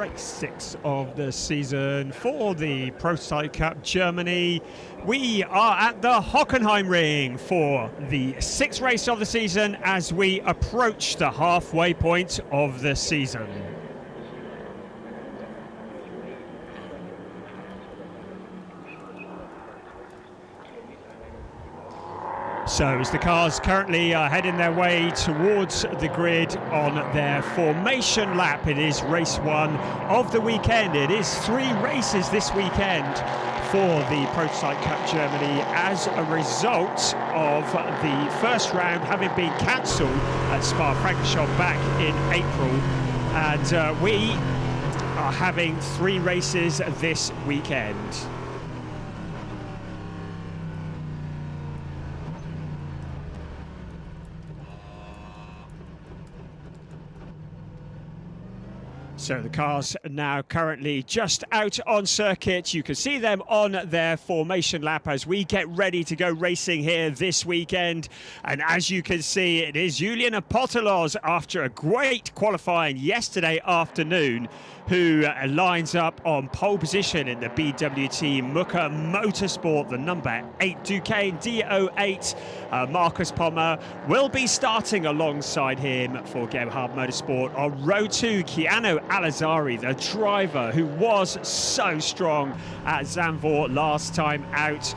race 6 of the season for the Prototype Cup Germany. We are at the Hockenheimring for the 6th race of the season as we approach the halfway point of the season. So as the cars currently are heading their way towards the grid on their formation lap, it is race 1 of the weekend. It is 3 races this weekend for the Prototype Cup Germany as a result of the first round having been cancelled at Spa-Francorchamps back in April. And we are having 3 races this weekend. So the cars are now currently just out on circuit. You can see them on their formation lap as we get ready to go racing here this weekend. And as you can see, it is Julian Apostolos after a great qualifying yesterday afternoon who lines up on pole position in the BWT Muka Motorsport, the number 8 Duqueine D08. Marcus Pommer will be starting alongside him for Gebhardt Motorsport. On row 2, Keanu Alazari, the driver who was so strong at Zandvoort last time out.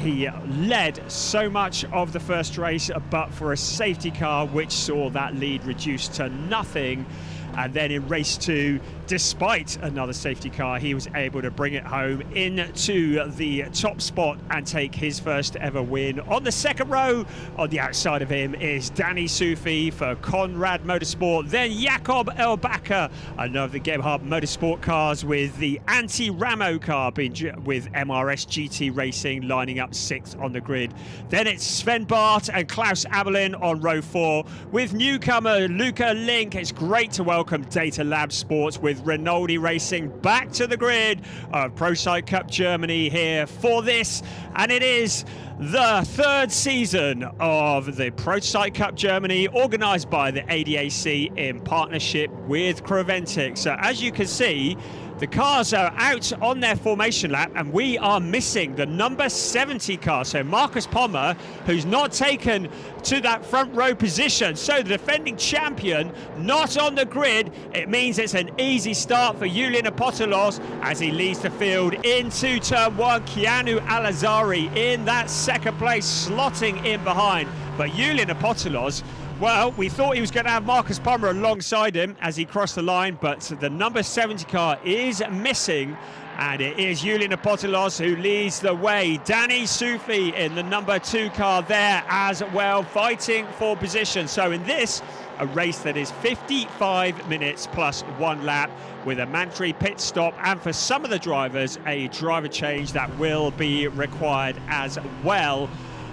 He led so much of the first race, but for a safety car which saw that lead reduced to nothing. And then in race 2, despite another safety car, he was able to bring it home into the top spot and take his first ever win. On the second row, on the outside of him, is Danny Sufi for Conrad Motorsport. Then Jakob Elbacker, another of the Gebhardt Motorsport cars with the anti-Ramo car being with MRS GT Racing lining up 6th on the grid. Then it's Sven Bart and Klaus Abelin on row 4 with newcomer Luca Link. It's great to welcome Data Lab Sports with Rinaldi Racing back to the grid of Prototype Cup Germany here for this, and it is the 3rd season of the Prototype Cup Germany, organised by the ADAC in partnership with Creventic. So as you can see, the cars are out on their formation lap and we are missing the number 70 car. So Marcus Pommer, who's not taken to that front row position. So the defending champion not on the grid. It means it's an easy start for Julian Apostolos as he leads the field into turn 1. Keanu Alazari in that 2nd place, slotting in behind. But Julian Apostolos, well, we thought he was going to have Marcus Pommer alongside him as he crossed the line, but the number 70 car is missing, and it is Julian Apostolos who leads the way. Danny Sufi in the number 2 car there as well, fighting for position. So in this, a race that is 55 minutes plus 1 lap with a mandatory pit stop, and for some of the drivers, a driver change that will be required as well.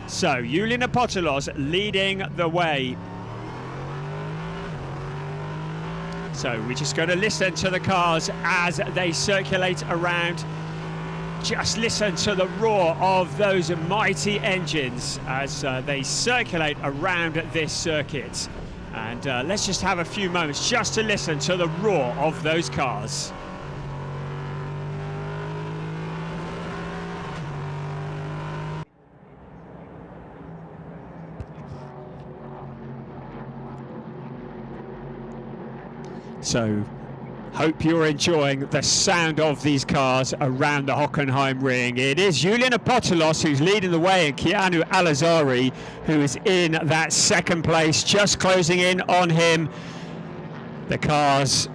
So Julian Apostolos leading the way. So we're just going to listen to the cars as they circulate around. Just listen to the roar of those mighty engines as they circulate around this circuit. And let's just have a few moments just to listen to the roar of those cars. So, hope you're enjoying the sound of these cars around the Hockenheimring. It is Julian Apostolos who's leading the way, and Keanu Alazari who is in that 2nd place, just closing in on him. The cars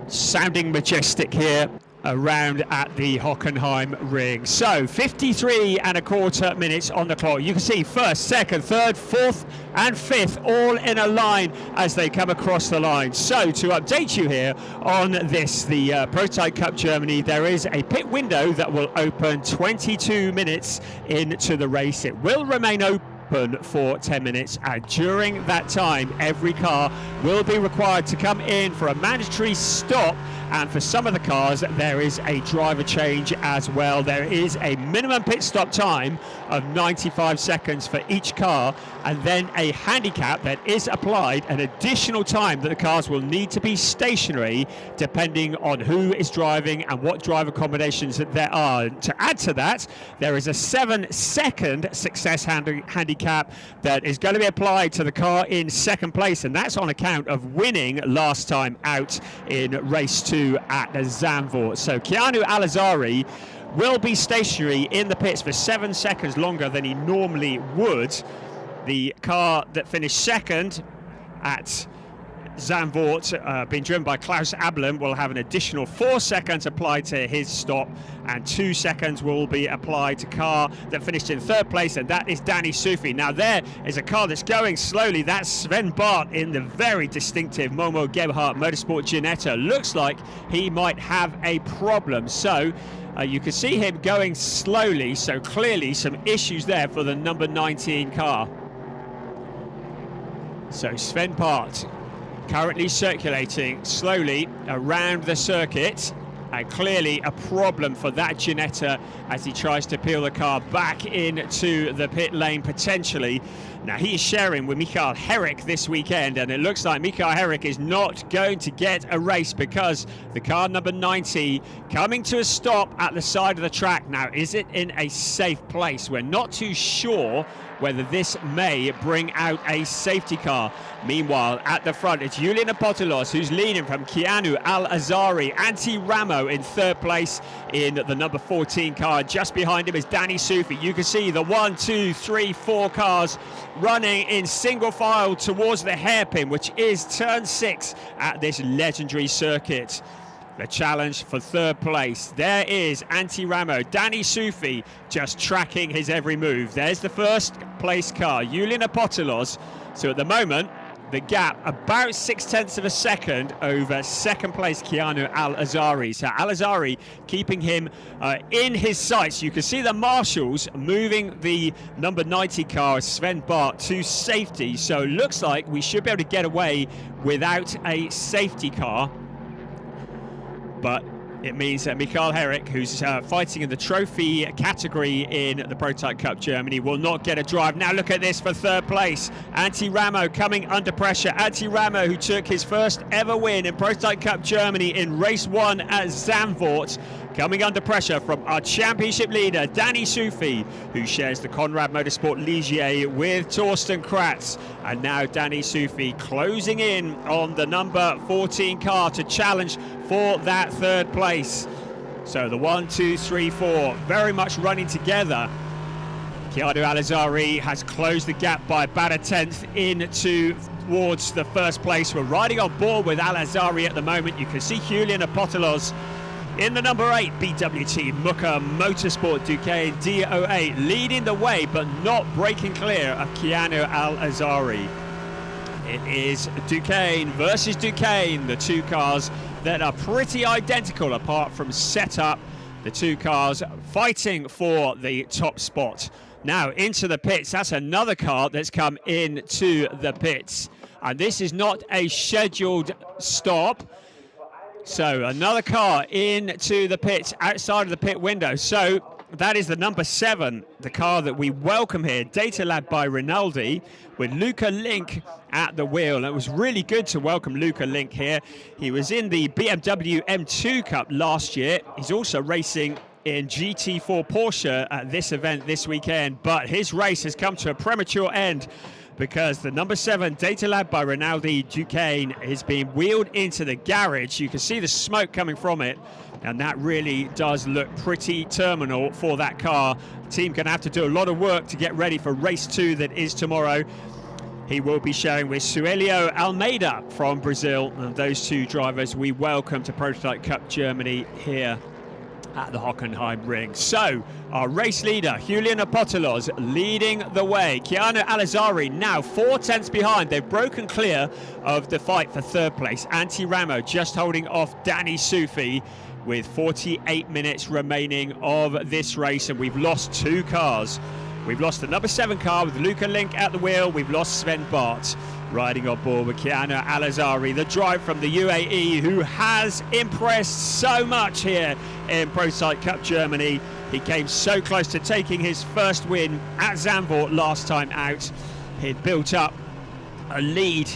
sounding majestic here around at the Hockenheimring. So 53 1/4 minutes on the clock. You can see 1st, 2nd, 3rd, 4th and 5th all in a line as they come across the line. So to update you here on this, the Prototype Cup Germany, there is a pit window that will open 22 minutes into the race. It will remain open happen for 10 minutes, and during that time every car will be required to come in for a mandatory stop, and for some of the cars there is a driver change as well. There is a minimum pit stop time of 95 seconds for each car, and then a handicap that is applied, an additional time that the cars will need to be stationary depending on who is driving and what driver combinations that there are. To add to that, there is a 7-second success handicap that is going to be applied to the car in second place, and that's on account of winning last time out in race 2 at Zandvoort. So Keanu Al-Azhari will be stationary in the pits for 7 seconds longer than he normally would. The car that finished second at Zandvoort, being driven by Klaus Abelin, will have an additional 4 seconds applied to his stop, and 2 seconds will be applied to car that finished in third place, and that is Danny Sufi. Now there is a car that's going slowly. That's Sven Bart in the very distinctive Momo Gebhardt Motorsport Ginetta. Looks like he might have a problem. So you can see him going slowly, so clearly some issues there for the number 19 car. So Sven Bart currently circulating slowly around the circuit, and clearly a problem for that Ginetta as he tries to peel the car back into the pit lane potentially. Now he is sharing with Michael Herrick this weekend, and it looks like Michael Herrick is not going to get a race because the car number 90 coming to a stop at the side of the track. Now, is it in a safe place? We're not too sure whether this may bring out a safety car. Meanwhile, at the front, it's Julian Apotelos who's leading from Keanu Al-Azhari. Antti Ramo in third place in the number 14 car. Just behind him is Danny Sufi. You can see the 1, 2, 3, 4 cars running in single file towards the hairpin, which is turn 6 at this legendary circuit. The challenge for third place. There is Antti Ramo. Danny Sufi just tracking his every move. There's the first place car, Julian Apotelos. So at the moment, the gap about 0.6 of a second over second place Keanu Al-Azhari. So Al-Azhari keeping him in his sights. You can see the marshals moving the number 90 car, Sven Bart, to safety. So looks like we should be able to get away without a safety car. But it means that Michael Herrick, who's fighting in the trophy category in the Prototype Cup Germany, will not get a drive. Now look at this for third place. Antti Ramo coming under pressure. Antti Ramo, who took his first ever win in Prototype Cup Germany in race 1 at Zandvoort, coming under pressure from our championship leader, Danny Sufi, who shares the Conrad Motorsport Ligier with Torsten Kratz. And now Danny Sufi closing in on the number 14 car to challenge for that third place. So the 1, 2, 3, 4 very much running together. Keanu Al-Azhari has closed the gap by about a 10th in towards the first place. We're riding on board with Al-Azhari at the moment. You can see Julian Apotelos in the number 8 BWT Muka Motorsport Duqueine DO8 leading the way, but not breaking clear of Keanu Al-Azhari. It is Duqueine versus Duqueine, the two cars that are pretty identical apart from setup. The two cars fighting for the top spot. Now into the pits. That's another car that's come into the pits, and this is not a scheduled stop. So another car into the pits outside of the pit window. So that is the number 7, the car that we welcome here, Data Lab by Rinaldi, with Luca Link at the wheel. And it was really good to welcome Luca Link here. He was in the BMW M2 Cup last year. He's also racing in GT4 Porsche at this event this weekend, but his race has come to a premature end because the number 7 Data Lab by Rinaldi Duqueine is being wheeled into the garage. You can see the smoke coming from it, and that really does look pretty terminal for that car. The team going to have to do a lot of work to get ready for race 2 that is tomorrow. He will be sharing with Suelio Almeida from Brazil, and those two drivers we welcome to Prototype Cup Germany here at the Hockenheimring. So our race leader Julian Apotelos leading the way. Keanu Al-Azhari now 4 tenths behind. They've broken clear of the fight for third place. Antti Ramo just holding off Danny Sufi with 48 minutes remaining of this race, and we've lost 2 cars We've lost the number 7 car with Luca Link at the wheel. We've lost Sven Bart riding on board with Keanu Al-Azari, the driver from the UAE, who has impressed so much here in Prototype Cup Germany. He came so close to taking his first win at Zandvoort last time out. He'd built up a lead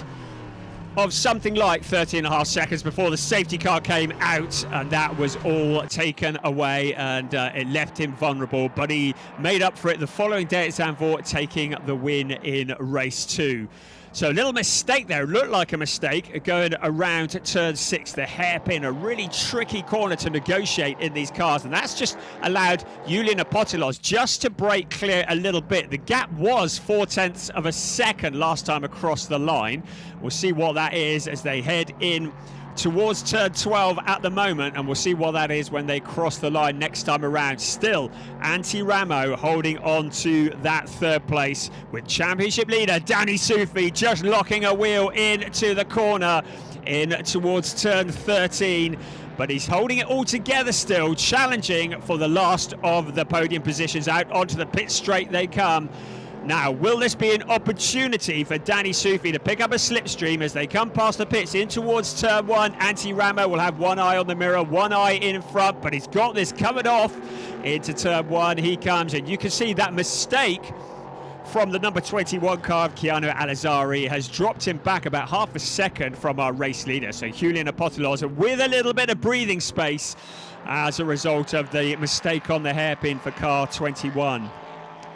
of something like 30.5 seconds before the safety car came out, and that was all taken away, and it left him vulnerable, but he made up for it the following day at Zandvoort, taking the win in race 2. So a little mistake there, looked like a mistake, going around turn 6, the hairpin, a really tricky corner to negotiate in these cars, and that's just allowed Julian Apotelos just to break clear a little bit. The gap was 0.4 of a second last time across the line. We'll see what that is as they head in towards turn 12 at the moment, and we'll see what that is when they cross the line next time around. Still, Antti Ramo holding on to that 3rd place with championship leader Danny Sufi just locking a wheel into the corner in towards turn 13. But he's holding it all together still, challenging for the last of the podium positions. Out onto the pit straight they come. Now, will this be an opportunity for Danny Sufi to pick up a slipstream as they come past the pits in towards turn 1? Antti Ramo will have one eye on the mirror, one eye in front, but he's got this covered off into turn 1. He comes, and you can see that mistake from the number 21 car of Keanu Al-Azari has dropped him back about half a second from our race leader. So Julian Apotelos with a little bit of breathing space as a result of the mistake on the hairpin for car 21.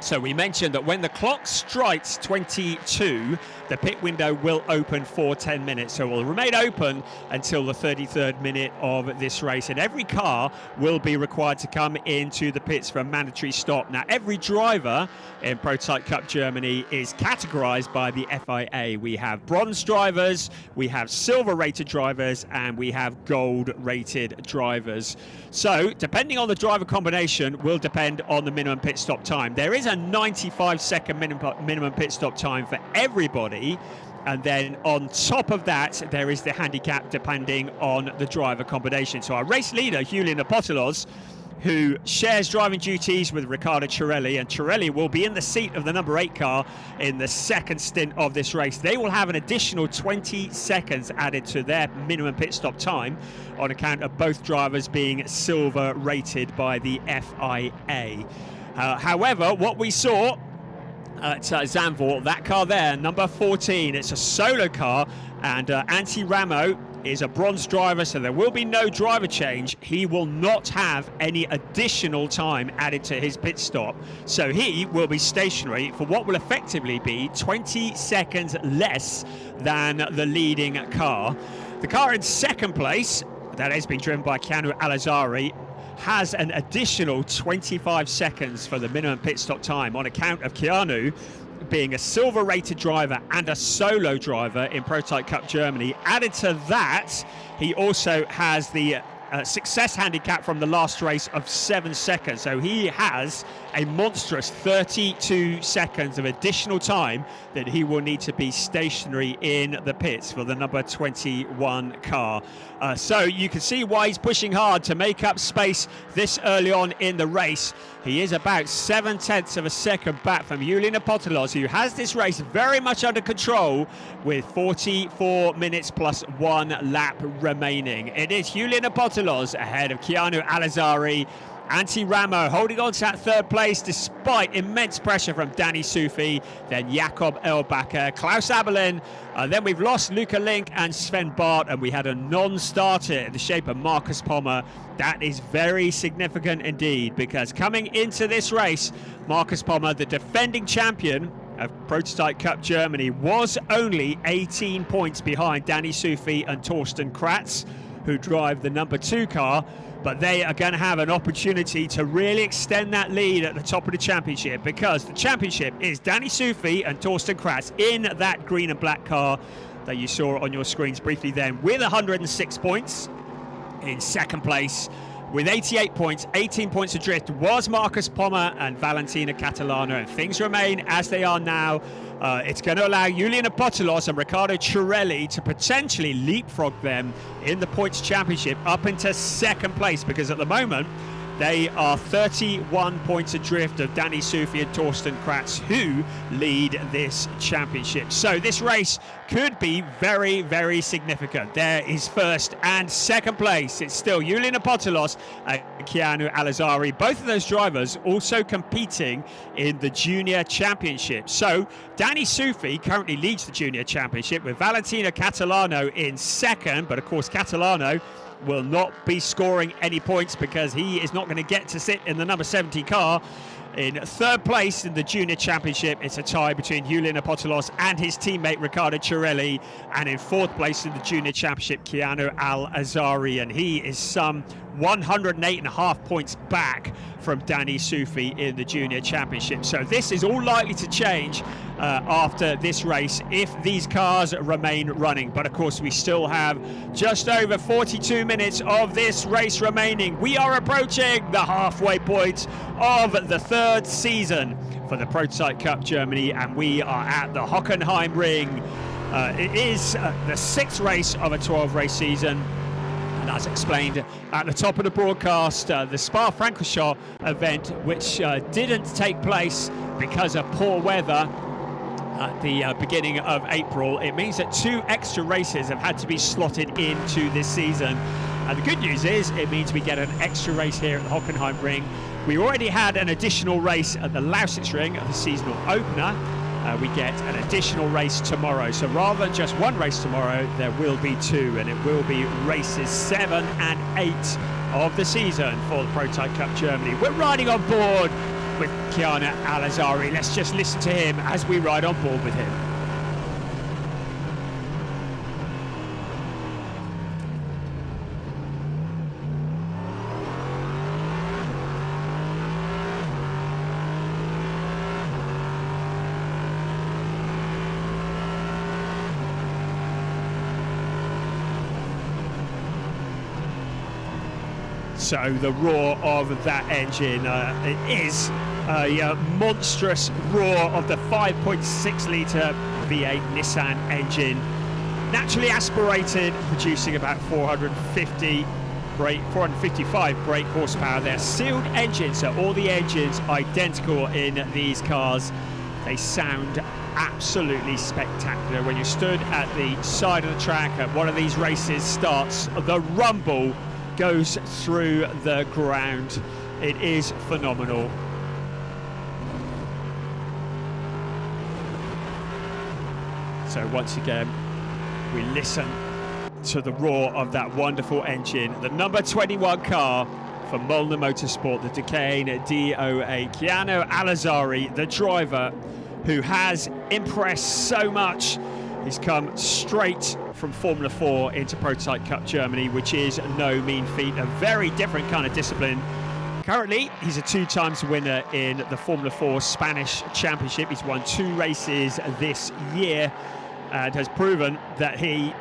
So we mentioned that when the clock strikes 22, the pit window will open for 10 minutes. So it will remain open until the 33rd minute of this race. And every car will be required to come into the pits for a mandatory stop. Now, every driver in Prototype Cup Germany is categorized by the FIA. We have bronze drivers, we have silver rated drivers, and we have gold rated drivers. So depending on the driver combination will depend on the minimum pit stop time. There is a 95-second minimum pit stop time for everybody, and then on top of that there is the handicap depending on the driver combination. So our race leader Julian Apotelos, who shares driving duties with Riccardo Cirelli, and Cirelli will be in the seat of the number 8 car in the second stint of this race. They will have an additional 20 seconds added to their minimum pit stop time on account of both drivers being silver rated by the FIA. However, what we saw at Zandvoort, that car there, number 14, it's a solo car, and Antti Ramo is a bronze driver, so there will be no driver change. He will not have any additional time added to his pit stop, so he will be stationary for what will effectively be 20 seconds less than the leading car. The car in second place, that has been driven by Keanu Al-Azari, has an additional 25 seconds for the minimum pit stop time on account of Keanu being a silver rated driver and a solo driver in Prototype Cup Germany. Added to that, he also has the success handicap from the last race of 7 seconds. So he has a monstrous 32 seconds of additional time that he will need to be stationary in the pits for the number 21 car. So you can see why he's pushing hard to make up space this early on in the race. He is about 0.7 of a second back from Julian Apotelos, who has this race very much under control with 44 minutes plus 1 lap remaining. It is Julian Apotelos ahead of Keanu Al-Azari. Antti Ramo holding on to that 3rd place despite immense pressure from Danny Sufi, then Jakob Elbacker, Klaus Abelin, then we've lost Luca Link and Sven Bart, and we had a non-starter in the shape of Marcus Pommer. That is very significant indeed, because coming into this race, Marcus Pommer, the defending champion of Prototype Cup Germany, was only 18 points behind Danny Sufi and Torsten Kratz, who drive the number 2 car. But they are going to have an opportunity to really extend that lead at the top of the championship, because the championship is Danny Sufi and Torsten Kratz in that green and black car that you saw on your screens briefly then, with 106 points. In second place with 88 points, 18 points adrift, was Marcus Pommer and Valentina Catalano, and things remain as they are now. It's going to allow Julian Apotelos and Riccardo Cirelli to potentially leapfrog them in the points championship up into second place, because at the moment They are 31 points adrift of Danny Sufi and Torsten Kratz, who lead this championship. So this race could be very, very significant. There is first and second place. It's still Julian Apotelos and Keanu Alazari. Both of those drivers also competing in the Junior Championship. So Danny Sufi currently leads the Junior Championship with Valentino Catalano in second, but of course Catalano will not be scoring any points because he is not going to get to sit in the number 70 car. In third place in the Junior Championship, it's a tie between Julian Apotelos and his teammate Riccardo Cirelli. And in fourth place in the Junior Championship, Keanu Al-Azari. And he is some 108.5 points back from Danny Sufi in the Junior Championship. So this is all likely to change after this race if these cars remain running. But of course, we still have just over 42 minutes of this race remaining. We are approaching the halfway point of the third season for the Prototype Cup Germany, and we are at the Hockenheimring. It is the sixth race of a 12-race season. And as explained at the top of the broadcast, the Spa-Francorchamps event, which didn't take place because of poor weather at the beginning of April, it means that 2 extra races have had to be slotted into this season. And the good news is it means we get an extra race here at the Hockenheimring. We already had an additional race at the Lausitzring at the seasonal opener. We get an additional race tomorrow. So rather than just 1 race tomorrow, there will be 2, and it will be races 7 and 8 of the season for the Prototype Cup Germany. We're riding on board with Keanu Alazari. Let's just listen to him as we ride on board with him. So the roar of that engine, it is a monstrous roar of the 5.6 litre V8 Nissan engine, naturally aspirated, producing about 455 brake horsepower. They're sealed engines, so all the engines identical in these cars. They sound absolutely spectacular. When you're stood at the side of the track at one of these races starts, the rumble goes through the ground. It is phenomenal. So once again, we listen to the roar of that wonderful engine. The number 21 car for Molnar Motorsport, the Duqueine DOA. Keanu Alazari, the driver who has impressed so much. He's come straight from Formula 4 into Prototype Cup Germany, which is no mean feat, a very different kind of discipline. Currently, he's a 2-times winner in the Formula 4 Spanish Championship. He's won 2 races this year and has proven that he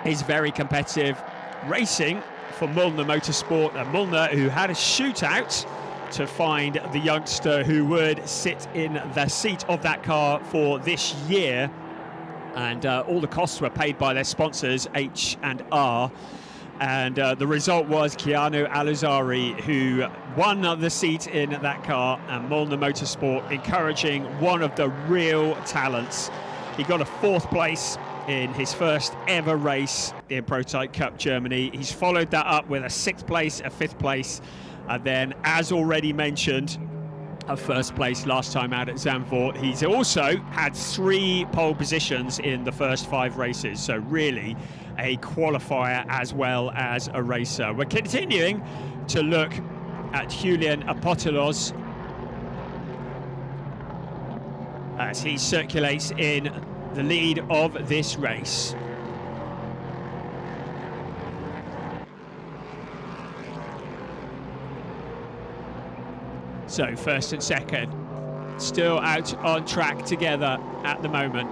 is very competitive. Racing for Molnar Motorsport, and Molnar, who had a shootout to find the youngster who would sit in the seat of that car for this year. And all the costs were paid by their sponsors, H&R. And the result was Keanu Alazari, who won the seat in that car, and Molnar Motorsport encouraging one of the real talents. He got a 4th place in his first ever race in Prototype Cup Germany. He's followed that up with a 6th place, a 5th place, and then, as already mentioned, a 1st place last time out at Zandvoort. He's also had 3 pole positions in the first 5 races, so really a qualifier as well as a racer. We're continuing to look at Julian Apotelos as he circulates in the lead of this race. So first and second, still out on track together at the moment.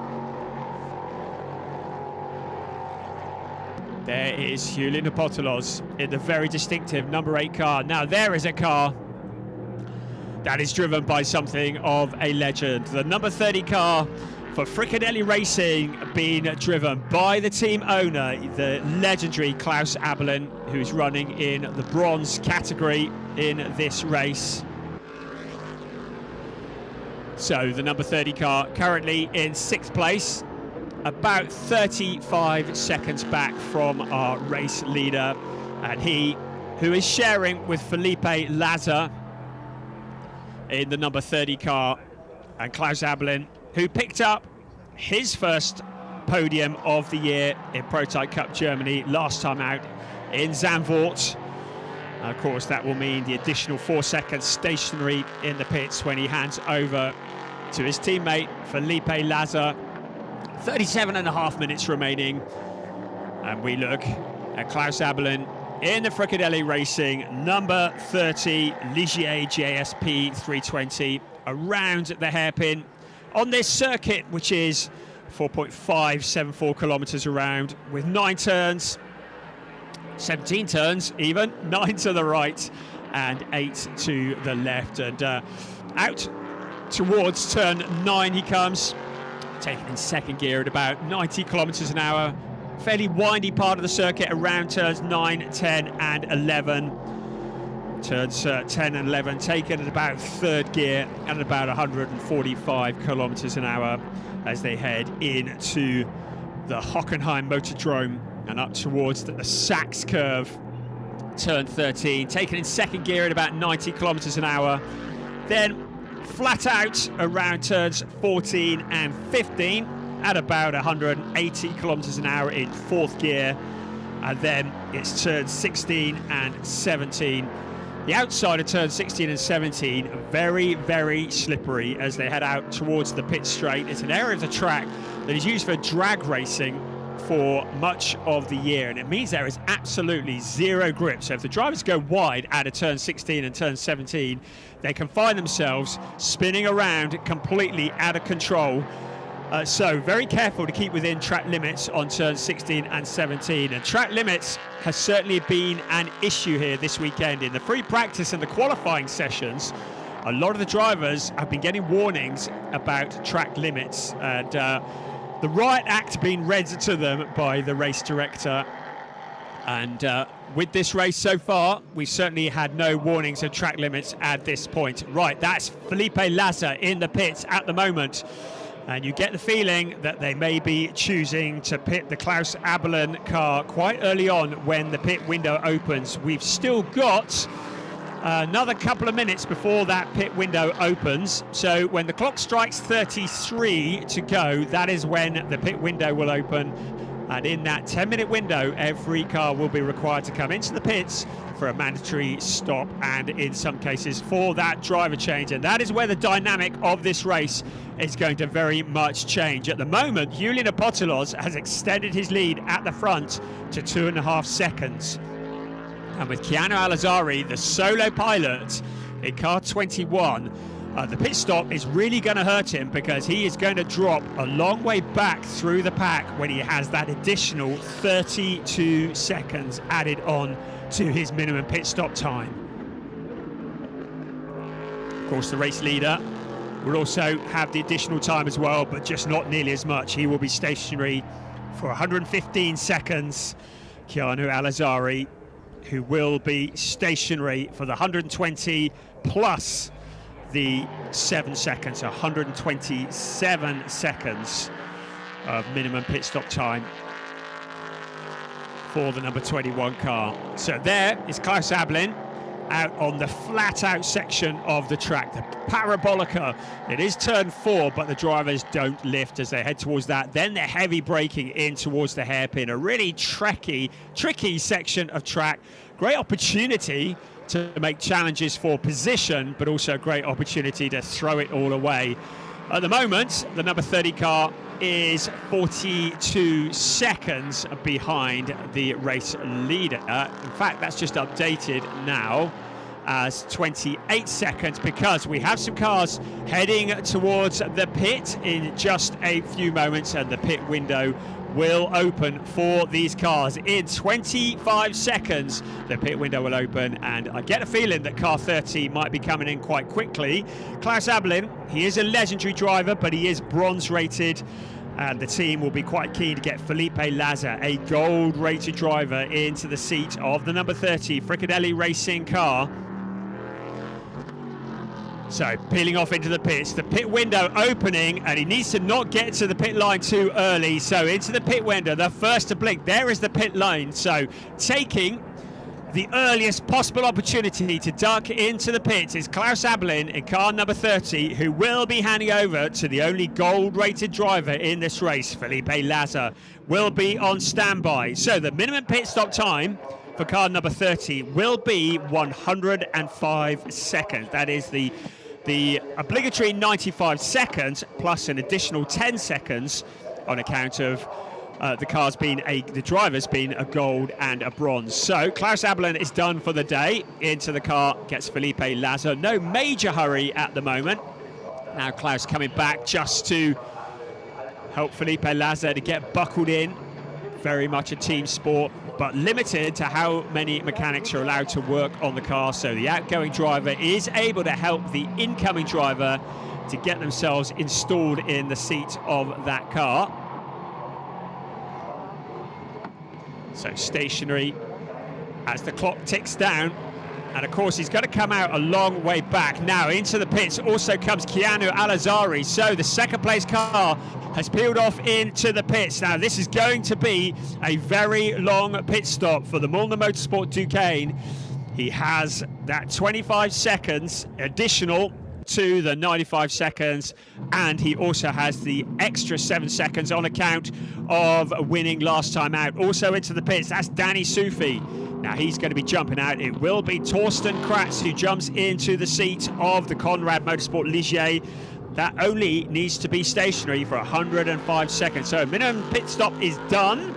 There is Julian Apotelos in the very distinctive number 8 car. Now there is a car that is driven by something of a legend. The number 30 car for Fricadelli Racing, being driven by the team owner, the legendary Klaus Abelin, who's running in the bronze category. in this race. So the number 30 car currently in 6th place, about 35 seconds back from our race leader, and he who is sharing with Felipe Laza in the number 30 car, and Klaus Abelin, who picked up his first podium of the year in Prototype Cup Germany last time out in Zandvoort. Of course, that will mean the additional 4 seconds stationary in the pits when he hands over to his teammate Felipe Laza. 37.5 minutes remaining, and we look at Klaus Abelin in the Fricadelli Racing number 30 Ligier JSP 320 around the hairpin on this circuit, which is 4.574 kilometers around, with 9 turns, 17 turns even, 9 to the right and 8 to the left, and out towards turn 9 he comes, taken in 2nd gear at about 90 kilometers an hour. Fairly windy part of the circuit around turns 9, 10 and 11. Turns 10 and 11 taken at about 3rd gear at about 145 kilometers an hour as they head into the Hockenheim Motordrome and up towards the Sachs curve. Turn 13 taken in 2nd gear at about 90 kilometers an hour. Then flat out around turns 14 and 15 at about 180 kilometers an hour in 4th gear, and then it's turns 16 and 17. The outside of turns 16 and 17 are very, very slippery as they head out towards the pit straight. It's an area of the track that is used for drag racing for much of the year, and it means there is absolutely zero grip. So if the drivers go wide out of turn 16 and turn 17, they can find themselves spinning around completely out of control. So very careful to keep within track limits on turns 16 and 17. And track limits has certainly been an issue here this weekend. In the free practice and the qualifying sessions, a lot of the drivers have been getting warnings about track limits, and the riot act being read to them by the race director. And with this race so far, we've certainly had no warnings of track limits at this point. Right, that's Felipe Laza in the pits at the moment. And you get the feeling that they may be choosing to pit the Klaus Abelin car quite early on when the pit window opens. We've still got another couple of minutes before that pit window opens. So when the clock strikes 33 to go, that is when the pit window will open. And in that 10-minute window, every car will be required to come into the pits for a mandatory stop, and in some cases for that driver change. And that is where the dynamic of this race is going to very much change. At the moment, Julian Apotelos has extended his lead at the front to 2.5 seconds. And with Keanu Alazari, the solo pilot in car 21, the pit stop is really going to hurt him, because he is going to drop a long way back through the pack when he has that additional 32 seconds added on to his minimum pit stop time. Of course, the race leader will also have the additional time as well, but just not nearly as much. He will be stationary for 115 seconds. Keanu Alazari, who will be stationary for the 120 plus the 7 seconds, 127 seconds of minimum pit stop time for the number 21 car. So there is Klaus Abelin out on the flat out section of the track, the Parabolica. It is turn 4, but the drivers don't lift as they head towards that. Then they're heavy braking in towards the hairpin, a really tricky section of track. Great opportunity to make challenges for position, but also a great opportunity to throw it all away. At the moment, the number 30 car is 42 seconds behind the race leader. In fact, that's just updated now as 28 seconds, because we have some cars heading towards the pit in just a few moments, and the pit window will open for these cars in 25 seconds. The pit window will open, and I get a feeling that car 30 might be coming in quite quickly. Klaus Abelin, he is a legendary driver, but he is bronze rated, and the team will be quite keen to get Felipe Laza, a gold rated driver, into the seat of the number 30 Fricadelli Racing car. So peeling off into the pits, the pit window opening, and he needs to not get to the pit line too early. So into the pit window, the first to blink. There is the pit lane. So taking the earliest possible opportunity to duck into the pits is Klaus Abelin in car number 30, who will be handing over to the only gold-rated driver in this race. Felipe Laza will be on standby. So the minimum pit stop time for car number 30 will be 105 seconds. That is the obligatory 95 seconds plus an additional 10 seconds on account of the driver's been a gold and a bronze. So Klaus Abelin is done for the day. Into the car gets Felipe Laza. No major hurry at the moment. Now Klaus coming back just to help Felipe Laza to get buckled in. Very much a team sport, but limited to how many mechanics are allowed to work on the car. So the outgoing driver is able to help the incoming driver to get themselves installed in the seat of that car. So stationary as the clock ticks down. And of course, he's got to come out a long way back. Now into the pits also comes Keanu Alazari. So the second place car has peeled off into the pits. Now this is going to be a very long pit stop for the Motorsport Duquesne. He has that 25 seconds additional to the 95 seconds, and he also has the extra 7 seconds on account of winning last time out. Also into the pits, that's Danny Sufi. Now he's going to be jumping out. It will be Torsten Kratz who jumps into the seat of the Conrad Motorsport Ligier. That only needs to be stationary for 105 seconds. So minimum pit stop is done.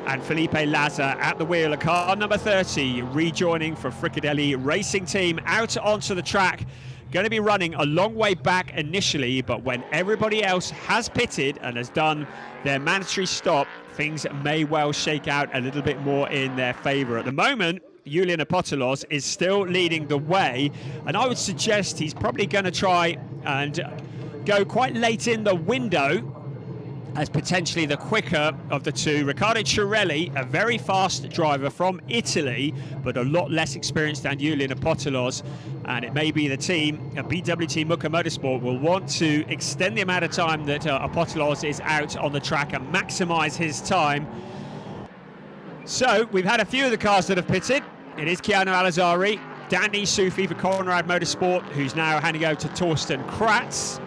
And Felipe Laza at the wheel of car number 30, rejoining for Fricadelli Racing Team out onto the track. Going to be running a long way back initially, but when everybody else has pitted and has done their mandatory stop, things may well shake out a little bit more in their favour. At the moment, Julian Apostolos is still leading the way, and I would suggest he's probably going to try and go quite late in the window as potentially the quicker of the two. Riccardo Ciarelli, a very fast driver from Italy, but a lot less experienced than Julian Apostolos, and it may be the team, BWT Muka Motorsport, will want to extend the amount of time that Apostolos is out on the track and maximise his time. So we've had a few of the cars that have pitted. It is Keanu Alazari, Danny Sufi for Conrad Motorsport, who's now handing over to Torsten Kratz,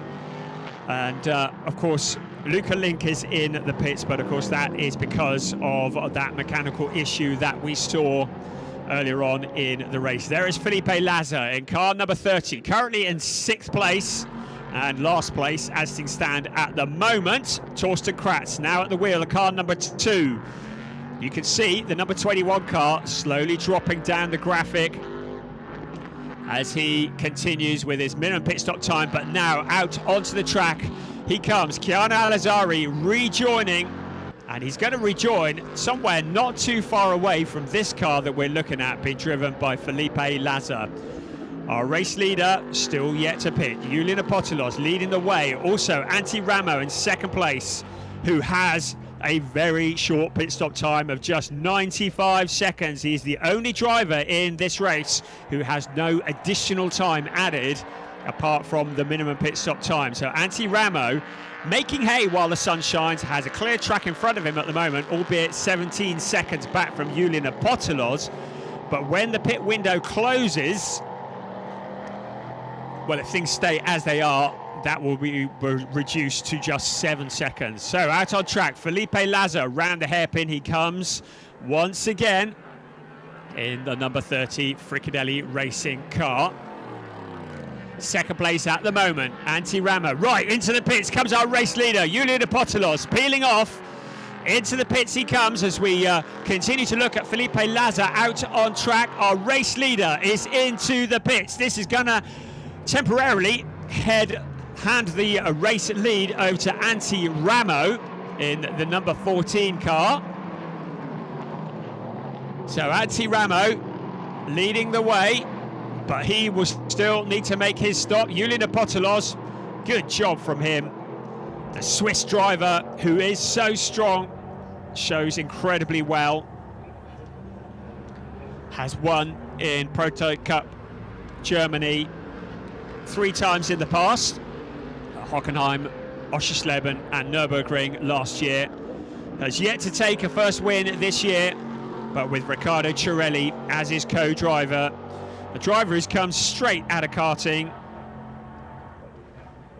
and of course Luca Link is in the pits, but of course that is because of that mechanical issue that we saw earlier on in the race. There is Felipe Laza in car number 30, currently in 6th place and last place as things stand at the moment. Torsten Kratz now at the wheel of car number 2. You can see the number 21 car slowly dropping down the graphic as he continues with his minimum pit stop time, but now out onto the track he comes. Keanu Alazari rejoining, and he's going to rejoin somewhere not too far away from this car that we're looking at, being driven by Felipe Laza. Our race leader still yet to pit, Julian Apostolos leading the way. Also Antti Ramo in 2nd place, who has a very short pit stop time of just 95 seconds. He's the only driver in this race who has no additional time added apart from the minimum pit stop time. So Antti Ramo making hay while the sun shines, has a clear track in front of him at the moment, albeit 17 seconds back from Julian Apostolos. But when the pit window closes, well, if things stay as they are, that will be reduced to just 7 seconds. So out on track, Felipe Laza, round the hairpin he comes once again in the number 30 Fricadelli Racing car. 2nd place at the moment, Antti Ramo. Right, into the pits comes our race leader, Julian Apostolos, peeling off. Into the pits he comes as we continue to look at Felipe Laza out on track. Our race leader is into the pits. This is going to temporarily hand the race lead over to Antti Ramo in the number 14 car. So Antti Ramo leading the way, but he will still need to make his stop. Julian Apostolos, good job from him. The Swiss driver, who is so strong, shows incredibly well. Has won in Prototype Cup Germany 3 times in the past. Hockenheim, Oschersleben and Nürburgring last year. Has yet to take a first win this year, but with Riccardo Cirelli as his co-driver. A driver who's come straight out of karting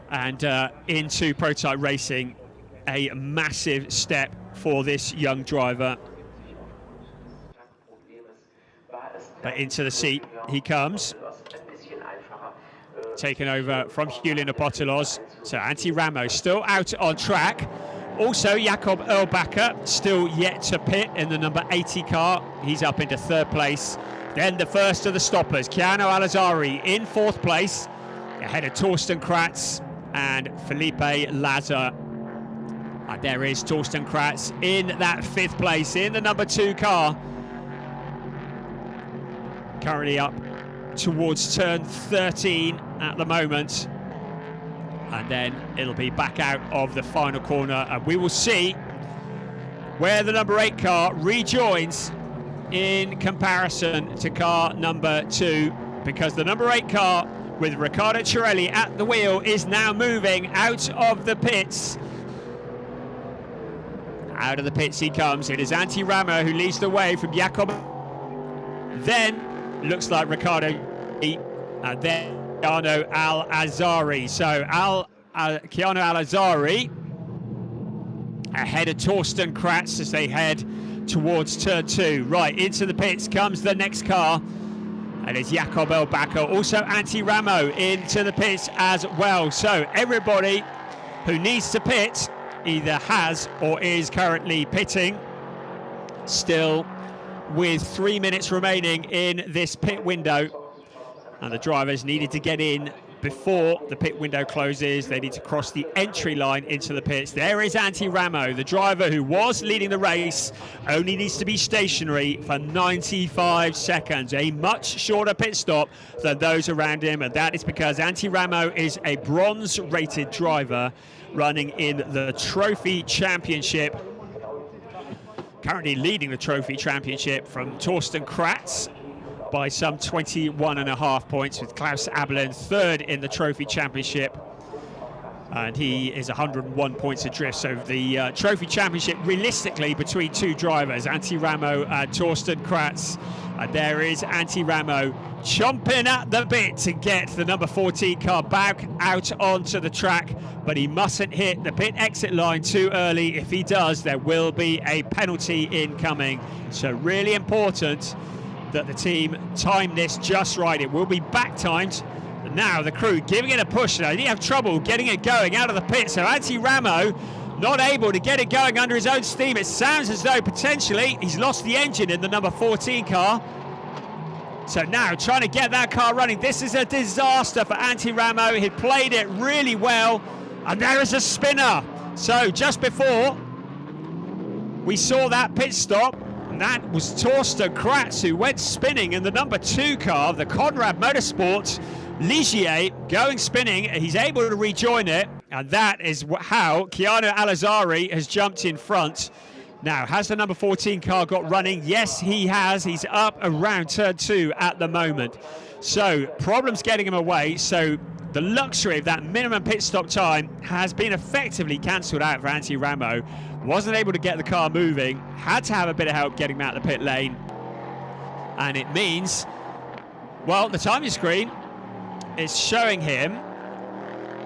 and into prototype racing. A massive step for this young driver. But into the seat he comes. Taken over from Julian Apotelos. So Antti Ramo still out on track. Also Jakob Erlbacher still yet to pit in the number 80 car. He's up into 3rd place. Then the first of the stoppers, Keanu Alazzari in 4th place, ahead of Torsten Kratz and Felipe Lazar. And there is Torsten Kratz in that 5th place in the number 2 car. Currently up towards turn 13 at the moment. And then it'll be back out of the final corner, and we will see where the number 8 car rejoins in comparison to car number 2, because the number 8 car with Riccardo Cirelli at the wheel is now moving out of the pits. Out of the pits he comes. It is Antti Ramo who leads the way from Jakob. Then looks like Riccardo, and then Keanu Alazzari. So Keanu Alazzari ahead of Torsten Kratz as they head towards turn 2. Right, into the pits comes the next car, and it's Jakob Erlbacher. Also Antti Ramo into the pits as well. So everybody who needs to pit either has or is currently pitting, still with 3 minutes remaining in this pit window. And the drivers needed to get in before the pit window closes. They need to cross the entry line into the pits. There is Antti Ramo, the driver who was leading the race, only needs to be stationary for 95 seconds. A much shorter pit stop than those around him, and that is because Antti Ramo is a bronze-rated driver running in the Trophy Championship. Currently leading the Trophy Championship from Torsten Kratz by some 21.5 points, with Klaus Abelin 3rd in the Trophy Championship, and he is 101 points adrift. So the Trophy Championship realistically between 2 drivers, Antti Ramo and Torsten Kratz. And there is Antti Ramo chomping at the bit to get the number 14 car back out onto the track, but he mustn't hit the pit exit line too early. If he does, there will be a penalty incoming. So really important that the team time this just right. It will be back timed. And now the crew giving it a push. Now they have trouble getting it going out of the pit. So Antti Ramo not able to get it going under his own steam. It sounds as though potentially he's lost the engine in the number 14 car. So now trying to get that car running. This is a disaster for Antti Ramo. He played it really well. And there is a spinner. So just before we saw that pit stop, and that was Torsten Kratz who went spinning in the number 2 car, the Conrad Motorsports Ligier, going spinning. He's able to rejoin it, and that is how Keanu Alazzari has jumped in front. Now, has the number 14 car got running? Yes, he has. He's up around turn 2 at the moment. So problems getting him away. So the luxury of that minimum pit stop time has been effectively cancelled out for Antti Ramo. Wasn't able to get the car moving, had to have a bit of help getting him out of the pit lane. And it means, well, the timing screen is showing him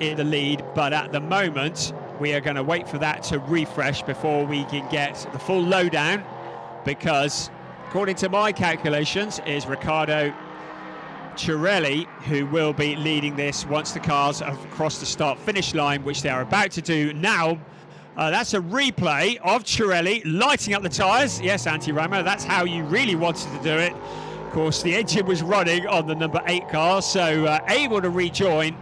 in the lead, but at the moment, we are going to wait for that to refresh before we can get the full lowdown, because according to my calculations, is Riccardo Cirelli who will be leading this once the cars have crossed the start-finish line, which they are about to do now. That's a replay of Cirelli lighting up the tyres. Yes, Antti Ramo, that's how you really wanted to do it. Of course, the engine was running on the number 8 car, so able to rejoin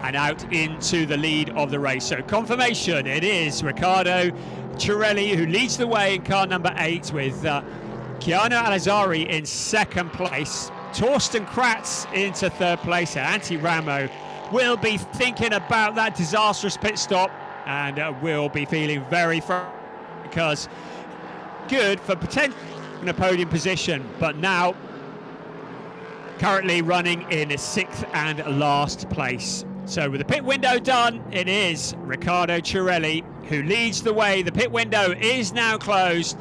and out into the lead of the race. So confirmation, it is Riccardo Cirelli who leads the way in car number 8, with Keanu Alazzari in 2nd place. Torsten Kratz into 3rd place. Antti Ramo will be thinking about that disastrous pit stop, and will be feeling very because good for potential in a podium position. But now currently running in 6th and last place. So with the pit window done, it is Riccardo Ciurelli who leads the way. The pit window is now closed.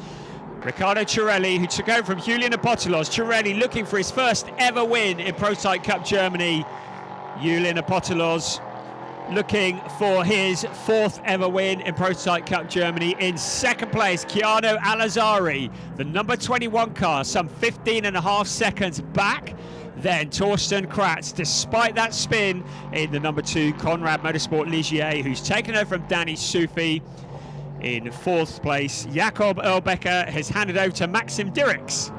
Riccardo Ciurelli, who took over from Julian Apostolos. Ciurelli looking for his first ever win in Prototype Cup Germany. Julian Apostolos looking for his 4th ever win in Prototype Cup Germany. In 2nd place, Chiano Al-Azhari, the number 21 car, some 15.5 seconds back. Then Torsten Kratz, despite that spin in the number 2 Conrad Motorsport Ligier, who's taken over from Danny Sufi. In 4th place, Jakob Erlbecker has handed over to Maxim Dirks.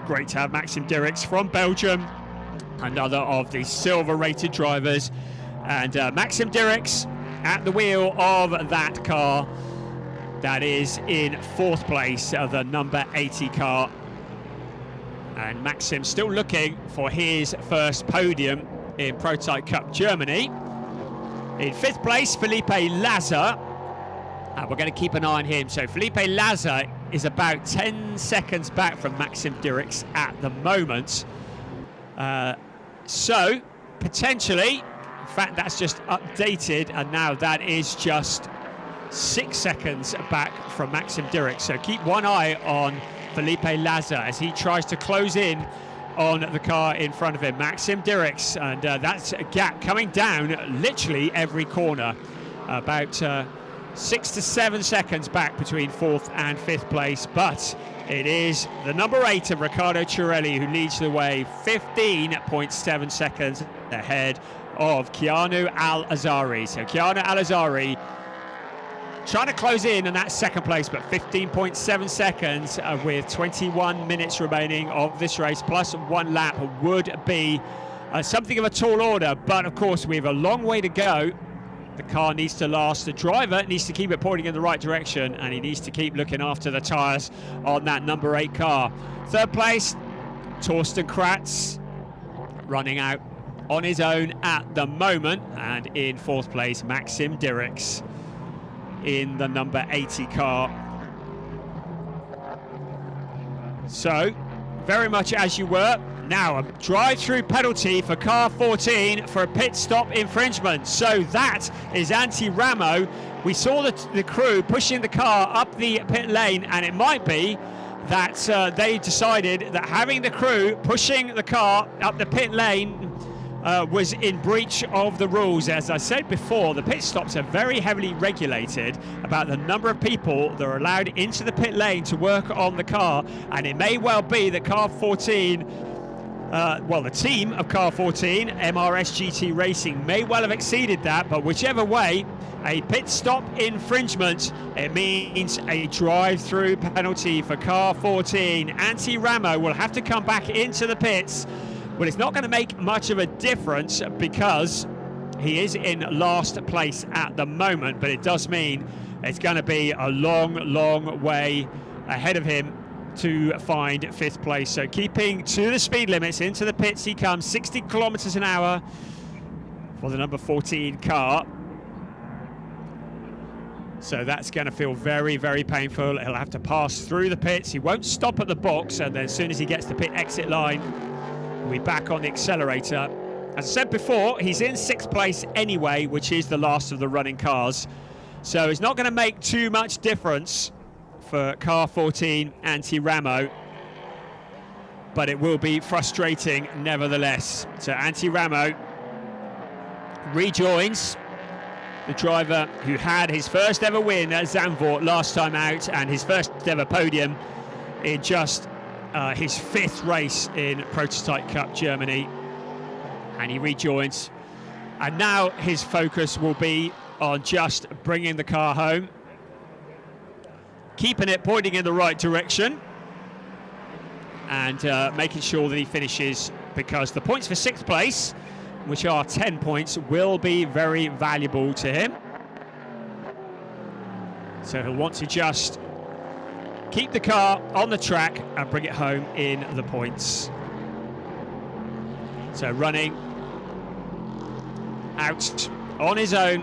Great to have Maxim Dirks from Belgium, another of the silver-rated drivers. And Maxim Dirks at the wheel of that car. That is in 4th place, the number 80 car. And Maxim still looking for his first podium in Prototype Cup Germany. In 5th place, Felipe Lazar. And we're going to keep an eye on him. So Felipe Lazar is about 10 seconds back from Maxim Dirks at the moment. So potentially, in fact, that's just updated, and now that is just 6 seconds back from Maxim Dirks. So keep one eye on Felipe Lazar as he tries to close in on the car in front of him. Maxim Dirks, and that's a gap coming down literally every corner. About 6 to 7 seconds back between 4th and 5th place, but it is the number 8 of Riccardo Ciurelli who leads the way, 15.7 seconds ahead of Chiano Al-Azhari. So Chiano Al-Azhari trying to close in on that 2nd place, but 15.7 seconds with 21 minutes remaining of this race, plus 1 lap would be something of a tall order. But of course, we have a long way to go. The car needs to last. The driver needs to keep it pointing in the right direction, and he needs to keep looking after the tyres on that number 8 car. 3rd place, Torsten Kratz, running out on his own at the moment. And in 4th place, Maxim Dirks in the number 80 car. So, very much as you were. Now, a drive-through penalty for car 14 for a pit stop infringement. So that is anti-Ramo. We saw the crew pushing the car up the pit lane, and it might be that they decided that having the crew pushing the car up the pit lane was in breach of the rules. As I said before, the pit stops are very heavily regulated about the number of people that are allowed into the pit lane to work on the car, and it may well be that car 14, the team of car 14, MRS GT Racing, may well have exceeded that, but whichever way, a pit stop infringement, it means a drive-through penalty for car 14. Anti-Ramo will have to come back into the pits. Well, it's not going to make much of a difference because he is in last place at the moment, but it does mean it's going to be a long, long way ahead of him to find 5th place. So keeping to the speed limits, into the pits he comes, 60 kilometers an hour for the number 14 car. So that's going to feel very, very painful. He'll have to pass through the pits. He won't stop at the box, and then as soon as he gets the pit exit line, we'll be back on the accelerator. As I said before, he's in 6th place anyway, which is the last of the running cars. So it's not going to make too much difference for car 14, Anti-Ramo. But it will be frustrating nevertheless. So Anti-Ramo rejoins the driver who had his first ever win at Zandvoort last time out, and his first ever podium in just his 5th race in Prototype Cup Germany. And he rejoins, and now his focus will be on just bringing the car home, keeping it pointing in the right direction, and making sure that he finishes, because the points for 6th place, which are 10 points, will be very valuable to him. So he'll want to just keep the car on the track and bring it home in the points. So running out on his own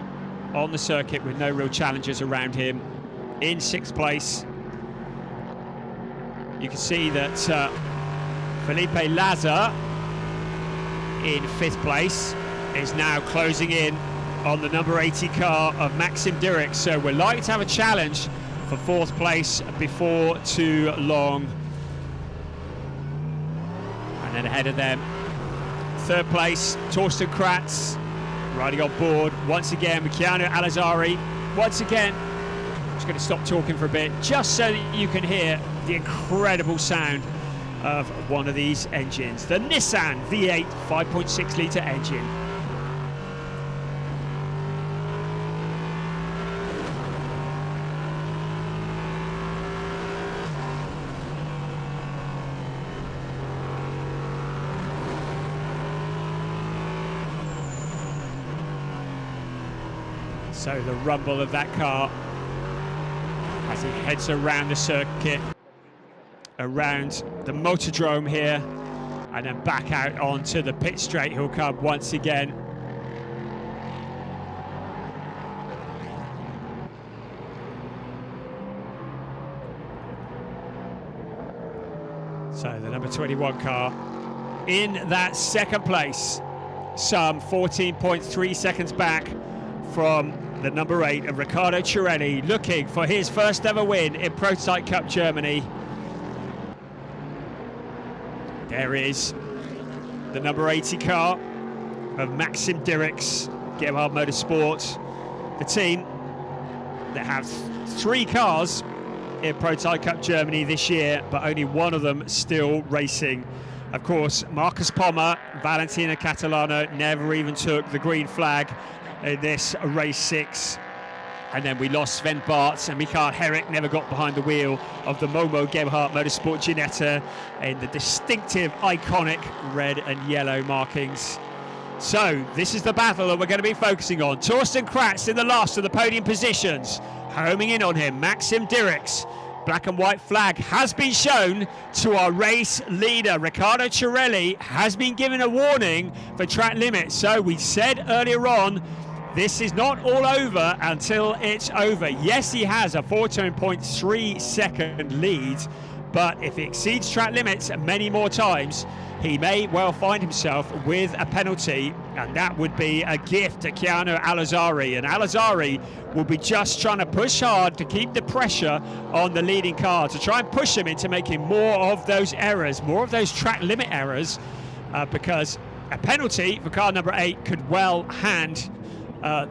on the circuit with no real challengers around him in 6th place. You can see that Felipe Lazar in 5th place, is now closing in on the number 80 car of Maxim Direk. So we're likely to have a challenge for 4th place before too long. And then ahead of them, 3rd place, Torsten Kratz, riding on board once again with Keanu Alazari. Once again, I'm just going to stop talking for a bit, just so that you can hear the incredible sound of one of these engines, the Nissan V8 5.6 litre engine. So the rumble of that car as he heads around the circuit, around the Motordrome here, and then back out onto the pit straight. He'll come once again. So the number 21 car in that 2nd place, some 14.3 seconds back from the number 8 of Riccardo Cirelli, looking for his first ever win in Prototype Cup Germany. There is the number 80 car of Maxim Direk's ADAC Motorsport, the team that have 3 cars in Prototype Cup Germany this year, but only one of them still racing. Of course, Marcus Pommer, Valentina Catalano never even took the green flag in this race 6. And then we lost Sven Bartz, and Mikael Herrick never got behind the wheel of the Momo Gebhardt Motorsport Ginetta in the distinctive, iconic red and yellow markings. So this is the battle that we're going to be focusing on. Torsten Kratz in the last of the podium positions. Homing in on him, Maxim Direk's black and white flag has been shown to our race leader. Riccardo Cirelli has been given a warning for track limits. So we said earlier on, this is not all over until it's over. Yes, he has a 14.3 second lead, but if he exceeds track limits many more times, he may well find himself with a penalty, and that would be a gift to Keanu Alazari. And Alazari will be just trying to push hard to keep the pressure on the leading car, to try and push him into making more of those errors, more of those track limit errors, because a penalty for car number 8 could well hand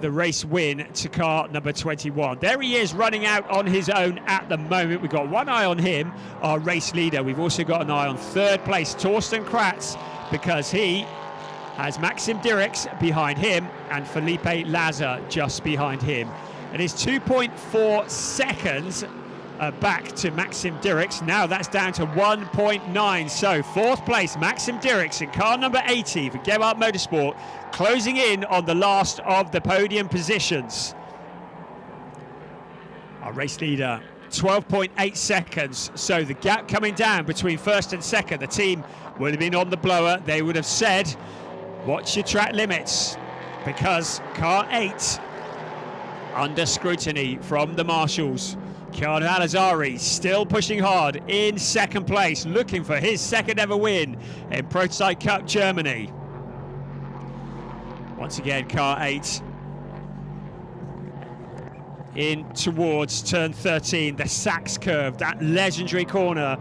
the race win to car number 21. There he is, running out on his own at the moment. We've got one eye on him, our race leader. We've also got an eye on 3rd place, Torsten Kratz, because he has Maxim Direk's behind him and Felipe Laza just behind him. It is 2.4 seconds back to Maxim Direk's. Now that's down to 1.9. So 4th place, Maxim Direk's in car number 80 for Gebhardt Motorsport, closing in on the last of the podium positions. Our race leader, 12.8 seconds. So the gap coming down between 1st and 2nd. The team would have been on the blower. They would have said, watch your track limits, because car 8 under scrutiny from the marshals. Keanu Alazari still pushing hard in 2nd place, looking for his 2nd ever win in Prototype Cup Germany. Once again, car 8 in towards turn 13, the Sachs curve, that legendary corner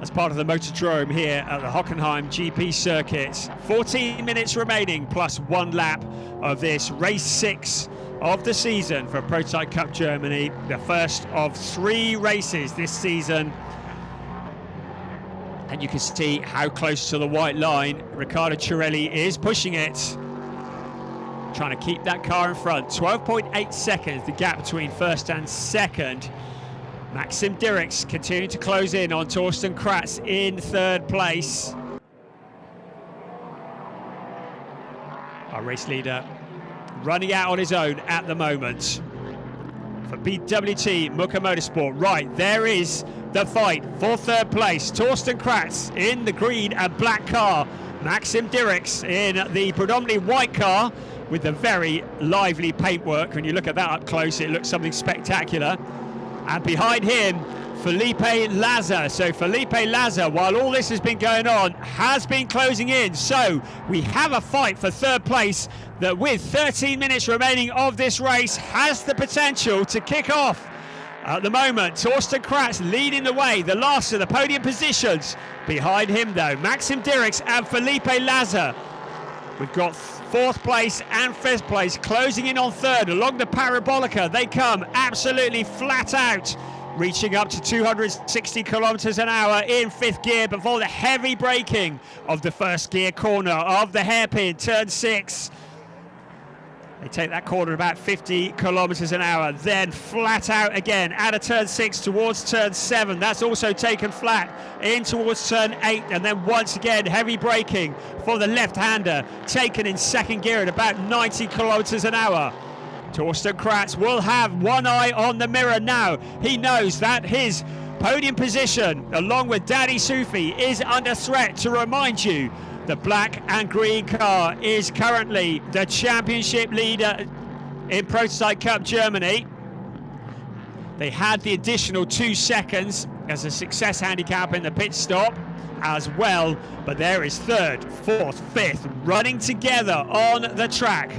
as part of the Motordrome here at the Hockenheim GP circuit. 14 minutes remaining plus 1 lap of this race 6 of the season for Prototype Cup Germany, the first of 3 races this season. And you can see how close to the white line Riccardo Cirelli is pushing it, trying to keep that car in front. 12.8 seconds, the gap between 1st and 2nd. Maxim Direk's continuing to close in on Torsten Kratz in 3rd place. Our race leader running out on his own at the moment for BWT Muka Motorsport. Right, there is the fight for 3rd place. Torsten Kratz in the green and black car. Maxim Direk's in the predominantly white car with the very lively paintwork. When you look at that up close, it looks something spectacular. And behind him, Felipe Laza. So Felipe Laza, while all this has been going on, has been closing in. So we have a fight for third place that, with 13 minutes remaining of this race, has the potential to kick off. At the moment, Torsten Kratz leading the way, the last of the podium positions. Behind him, though, Maxim Dirks and Felipe Laza. We've got fourth place and fifth place closing in on third. Along the Parabolica, they come absolutely flat out, reaching up to 260 kilometers an hour in fifth gear before the heavy braking of the first gear corner of the hairpin, turn 6. They take that corner about 50 kilometers an hour, then flat out again out of turn 6 towards turn 7. That's also taken flat in towards turn 8, and then once again heavy braking for the left-hander, taken in second gear at about 90 kilometers an hour. Torsten Kratz will have one eye on the mirror now. He knows that his podium position, along with Daddy Sufi, is under threat. To remind you, the black and green car is currently the championship leader in Prototype Cup Germany. They had the additional 2 seconds as a success handicap in the pit stop as well, but there is third, fourth, fifth running together on the track.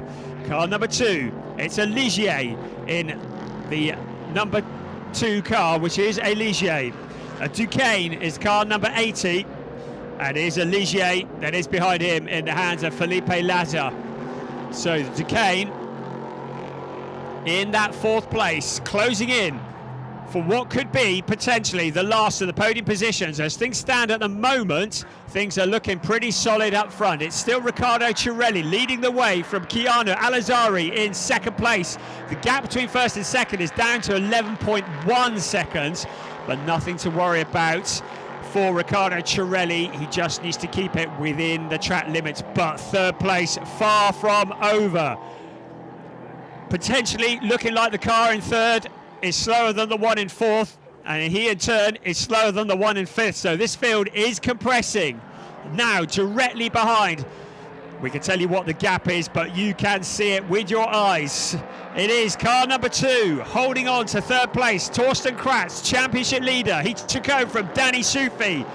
Car number 2, it's a Ligier in the number 2 car, which is a Ligier. A Duquesne is car number 80. And is a Ligier that is behind him in the hands of Felipe Laza. So the Duquesne in that fourth place, closing in for what could be potentially the last of the podium positions. As things stand at the moment, things are looking pretty solid up front. It's still Riccardo Cirelli leading the way from Keanu Alazari in second place. The gap between first and second is down to 11.1 seconds, but nothing to worry about for Riccardo Cirelli. He just needs to keep it within the track limits, but third place far from over. Potentially looking like the car in third is slower than the one in fourth, and he in turn is slower than the one in fifth. So this field is compressing now directly behind. We can tell you what the gap is, but you can see it with your eyes. It is car number 2 holding on to third place. Torsten Kratz, championship leader. He took over from Danny Sufi.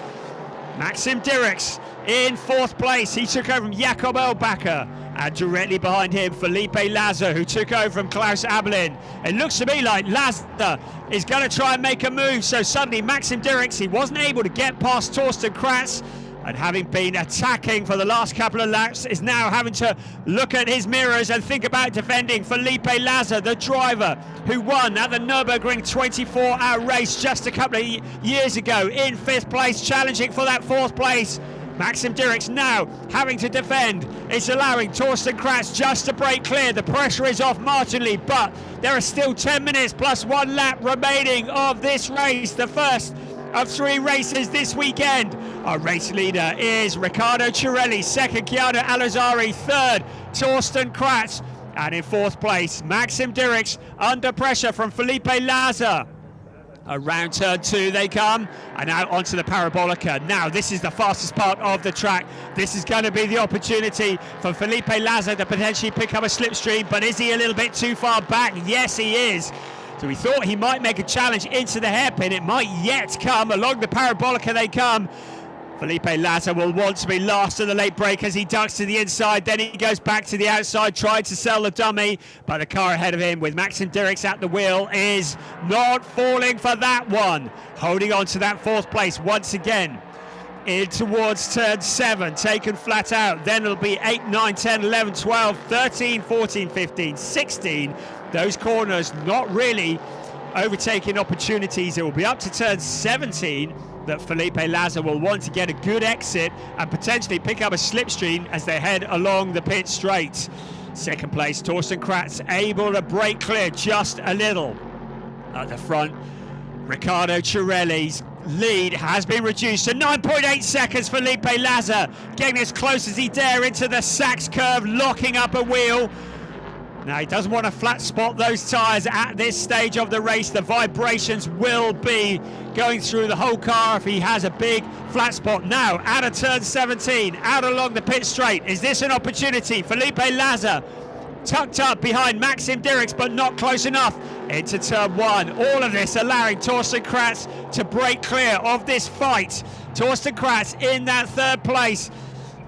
Maxim Dirks in fourth place. He took over from Jakob Elbacker. And directly behind him, Felipe Laza, who took over from Klaus Abelin. It looks to me like Laza is going to try and make a move. So suddenly Maxim Dirks, he wasn't able to get past Torsten Kratz, and having been attacking for the last couple of laps, is now having to look at his mirrors and think about defending. Felipe Laza, the driver who won at the Nürburgring 24-hour race just a couple of years ago, in fifth place, challenging for that fourth place. Maxim Dirks now having to defend. It's allowing Torsten Kratz just to break clear. The pressure is off marginally, but there are still 10 minutes plus 1 lap remaining of this race, the first of 3 races this weekend. Our race leader is Riccardo Cirelli, second Keanu Alazari, third Torsten Kratz, and in fourth place Maxim Dirks under pressure from Felipe Laza. Around turn 2 they come, and out onto the Parabolica. Now this is the fastest part of the track. This is going to be the opportunity for Felipe Laza to potentially pick up a slipstream, but is he a little bit too far back? Yes, he is. So we thought he might make a challenge into the hairpin. It might yet come. Along the Parabolica they come. Felipe Laza will want to be last of the late break as he ducks to the inside. Then he goes back to the outside, trying to sell the dummy. But the car ahead of him with Maxim Dirks at the wheel is not falling for that one. Holding on to that fourth place once again. In towards turn 7, taken flat out. Then it'll be 8, 9, 10, 11, 12, 13, 14, 15, 16. Those corners not really overtaking opportunities. It will be up to turn 17 that Felipe Laza will want to get a good exit and potentially pick up a slipstream as they head along the pit straight. Second place, Torsten Kratz, able to break clear just a little. At the front, Riccardo Cirelli's lead has been reduced to 9.8 seconds. Felipe Laza getting as close as he dare into the Sachs curve, locking up a wheel. Now he doesn't want to flat spot those tyres at this stage of the race. The vibrations will be going through the whole car if he has a big flat spot. Now out of turn 17, out along the pit straight. Is this an opportunity? Felipe Laza tucked up behind Maxim Dirks, but not close enough into turn one. All of this allowing Torsten Kratz to break clear of this fight. Torsten Kratz in that third place.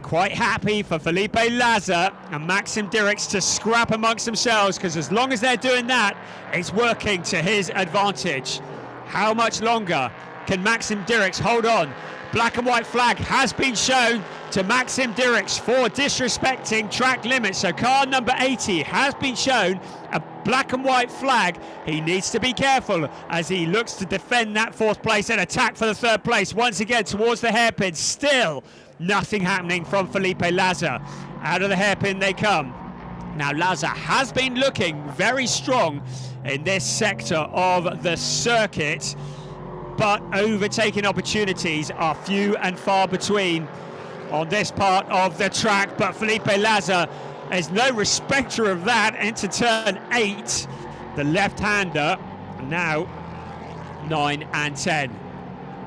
Quite happy for Felipe Laza and Maxim Dirks to scrap amongst themselves, because as long as they're doing that, it's working to his advantage. How much longer can Maxim Dirks hold on? Black and white flag has been shown to Maxim Dirks for disrespecting track limits. So car number 80 has been shown a black and white flag. He needs to be careful as he looks to defend that fourth place and attack for the third place. Once again towards the hairpin. Still nothing happening from Felipe Laza. Out of the hairpin they come. Now Laza has been looking very strong in this sector of the circuit, but overtaking opportunities are few and far between on this part of the track. But Felipe Laza is no respecter of that. Into turn 8, the left-hander, now 9 and 10.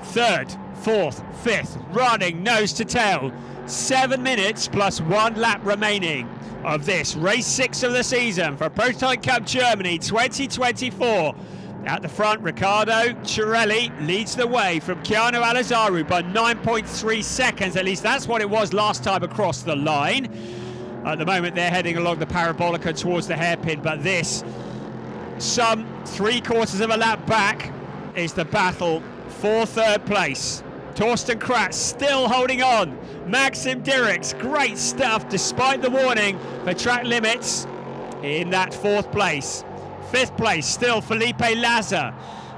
Third, fourth, fifth, running nose to tail. 7 minutes plus 1 lap remaining of this race 6 of the season for Prototype Cup Germany 2024. At the front, Riccardo Cirelli leads the way from Keanu Alazaru by 9.3 seconds. At least that's what it was last time across the line. At the moment, they're heading along the parabolica towards the hairpin, but this, some 3/4 of a lap back, is the battle for third place. Torsten Kratz still holding on. Maxim Dirks, great stuff despite the warning for track limits in that fourth place. Fifth place, still Felipe Laza.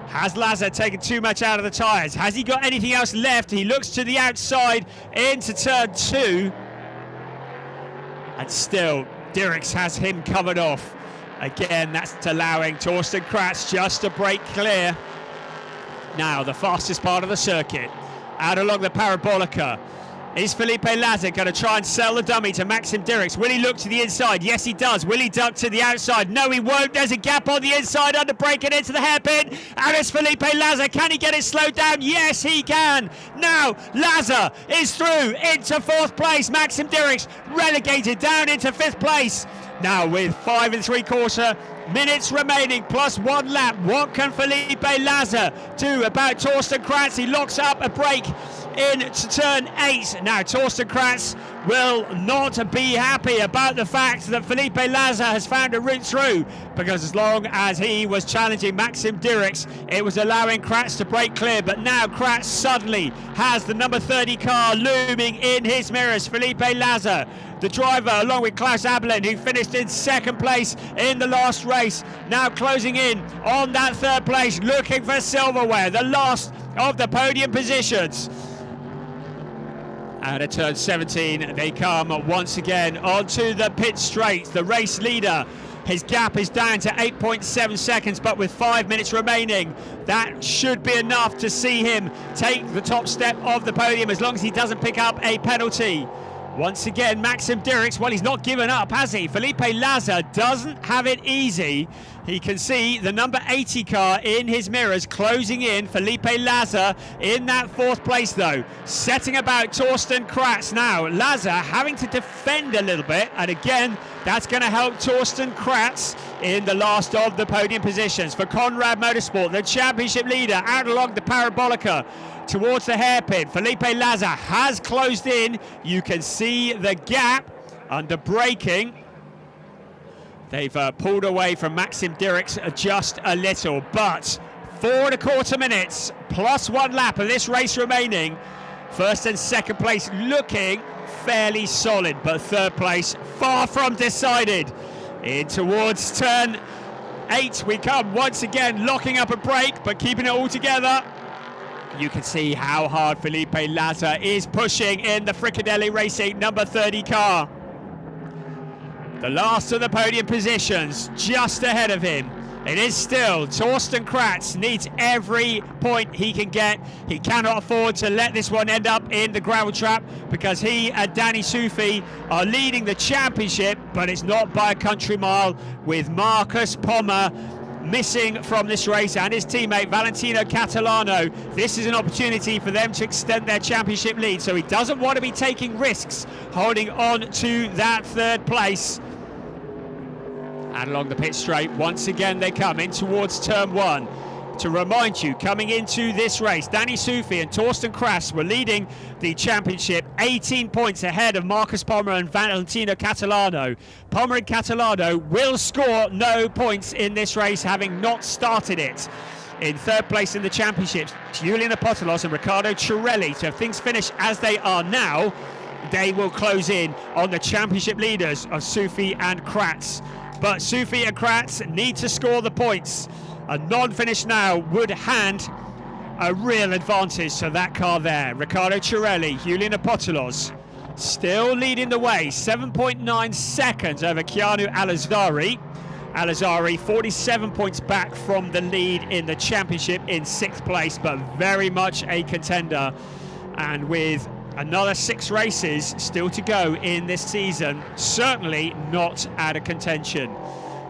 Has Laza taken too much out of the tyres? Has he got anything else left? He looks to the outside into turn 2. And still, Dirks has him covered off. Again, that's allowing Torsten Kratz just to break clear. Now, the fastest part of the circuit. Out along the parabolica. Is Felipe Laza going to try and sell the dummy to Maxim Dirks? Will he look to the inside? Yes, he does. Will he duck to the outside? No, he won't. There's a gap on the inside, under braking into the hairpin. And it's Felipe Laza. Can he get it slowed down? Yes, he can. Now, Laza is through into fourth place. Maxim Dirks relegated down into fifth place. Now, with 5 3/4 minutes remaining plus 1 lap, what can Felipe Laza do about Torsten Kratz? He locks up a brake into turn 8. Now Torsten Kratz will not be happy about the fact that Felipe Laza has found a route through, because as long as he was challenging Maxim Dirks, it was allowing Kratz to break clear. But now Kratz suddenly has the number 30 car looming in his mirrors. Felipe Laza, the driver, along with Klaus Abelin, who finished in second place in the last race, now closing in on that third place, looking for silverware, the last of the podium positions. Out of turn 17, they come once again onto the pit straight. The race leader, his gap is down to 8.7 seconds, but with 5 minutes remaining, that should be enough to see him take the top step of the podium, as long as he doesn't pick up a penalty. Once again, Maxim Dirks, well, he's not given up, has he? Felipe Laza doesn't have it easy. He can see the number 80 car in his mirrors closing in. Felipe Laza in that fourth place, though, setting about Torsten Kratz. Now, Laza having to defend a little bit, and again, that's going to help Torsten Kratz in the last of the podium positions. For Conrad Motorsport, the championship leader, out along the parabolica towards the hairpin. Felipe Laza has closed in. You can see the gap under braking. They've pulled away from Maxim Dirks just a little, but 4 1/4 minutes plus 1 lap of this race remaining. First and second place looking fairly solid, but third place far from decided. In towards turn 8 we come once again, locking up a brake but keeping it all together. You can see how hard Felipe Laza is pushing in the Fricadelli Racing number 30 car. The last of the podium positions just ahead of him. It is still Torsten Kratz. Needs every point he can get. He cannot afford to let this one end up in the gravel trap, because he and Danny Sufi are leading the championship, but it's not by a country mile, with Marcus Pommer missing from this race and his teammate Valentino Catalano. This is an opportunity for them to extend their championship lead, so he doesn't want to be taking risks holding on to that third place. And along the pit straight, once again they come in towards turn one. To remind you, coming into this race, Danny Sufi and Torsten Krass were leading the championship 18 points ahead of Marcus Palmer and Valentino Catalano. Palmer and Catalano will score no points in this race, having not started it. In third place in the championships, Julian Apostolos and Riccardo Cirelli. So if things finish as they are now, they will close in on the championship leaders of Sufi and Kratz. But Sufi and Kratz need to score the points. A non-finish now would hand a real advantage to that car there. Riccardo Cirelli, Julian Apostolos still leading the way, 7.9 seconds over Keanu Alazari. Alazari 47 points back from the lead in the championship in 6th place, but very much a contender. And with another 6 races still to go in this season, certainly not out of contention.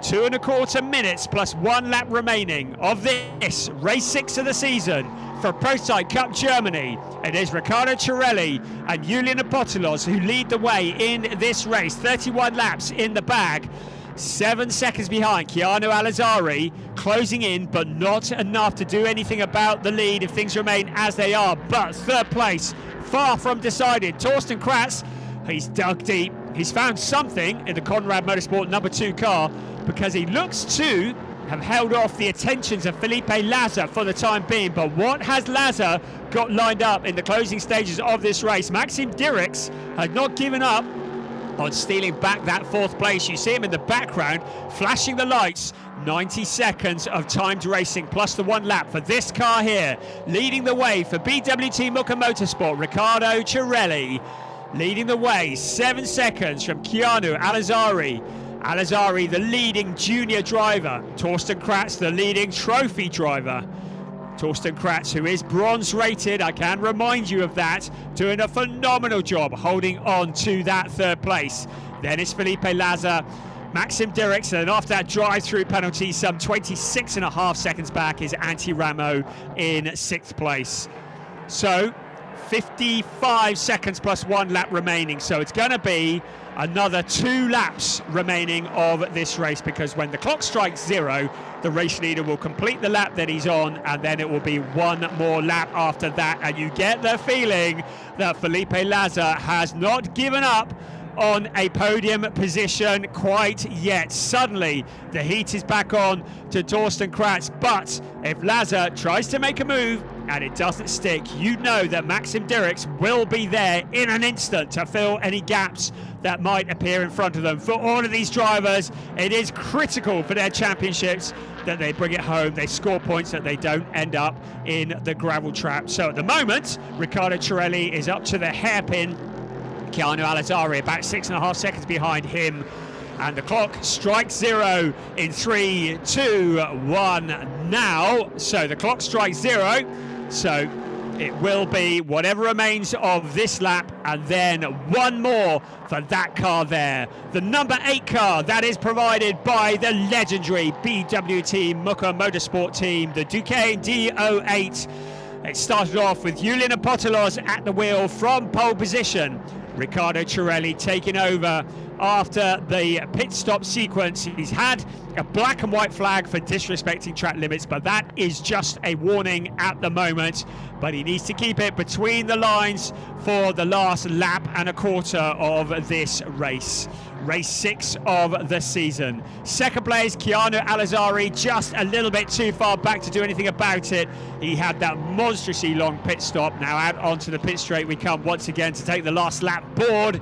2.25 minutes plus 1 lap remaining of this race 6 of the season for Prototype Cup Germany. It is Riccardo Cirelli and Julian Apostolos who lead the way in this race. 31 laps in the bag. 7 seconds behind Keanu Alazari, closing in, but not enough to do anything about the lead if things remain as they are. But third place, far from decided. Torsten Kratz, he's dug deep. He's found something in the Conrad Motorsport number 2 car, because he looks to have held off the attentions of Felipe Laza for the time being. But what has Laza got lined up in the closing stages of this race? Maxim Dirks had not given up on stealing back that 4th place. You see him in the background flashing the lights. 90 seconds of timed racing plus the 1 lap for this car here. Leading the way for BWT Muka Motorsport, Riccardo Cirelli. Leading the way, 7 seconds from Keanu Alazari. Alazari, the leading junior driver. Torsten Kratz, the leading trophy driver. Torsten Kratz, who is bronze rated, I can remind you of that, doing a phenomenal job holding on to that 3rd place. Then it's Felipe Laza, Maxim Dirks, and after that drive-through penalty, some 26.5 seconds back is Antti Ramo in 6th place. So 55 seconds plus 1 lap remaining. So it's going to be another 2 laps remaining of this race, because when the clock strikes 0, the race leader will complete the lap that he's on, and then it will be 1 more lap after that. And you get the feeling that Felipe Laza has not given up on a podium position quite yet. Suddenly the heat is back on to Torsten Kratz, but if Laza tries to make a move and it doesn't stick, you know that Maxim Dirks will be there in an instant to fill any gaps that might appear in front of them. For all of these drivers, it is critical for their championships that they bring it home, they score points, that they don't end up in the gravel trap. So at the moment, Riccardo Cirelli is up to the hairpin. Keanu Alazari about 6.5 seconds behind him, and the clock strikes 0 in 3, 2, 1 now. So the clock strikes 0, so it will be whatever remains of this lap, and then 1 more for that car there. The number 8 car that is provided by the legendary BWT Muka Motorsport team, the Duqueine D08. It started off with Julian Apostolos at the wheel from pole position. Riccardo Cirelli taking over after the pit stop sequence. He's had a black and white flag for disrespecting track limits, but that is just a warning at the moment. But he needs to keep it between the lines for the last lap and a quarter of this race. Race 6 of the season. Second place, Keanu Alazari, just a little bit too far back to do anything about it. He had that monstrously long pit stop. Now out onto the pit straight we come once again to take the last lap board.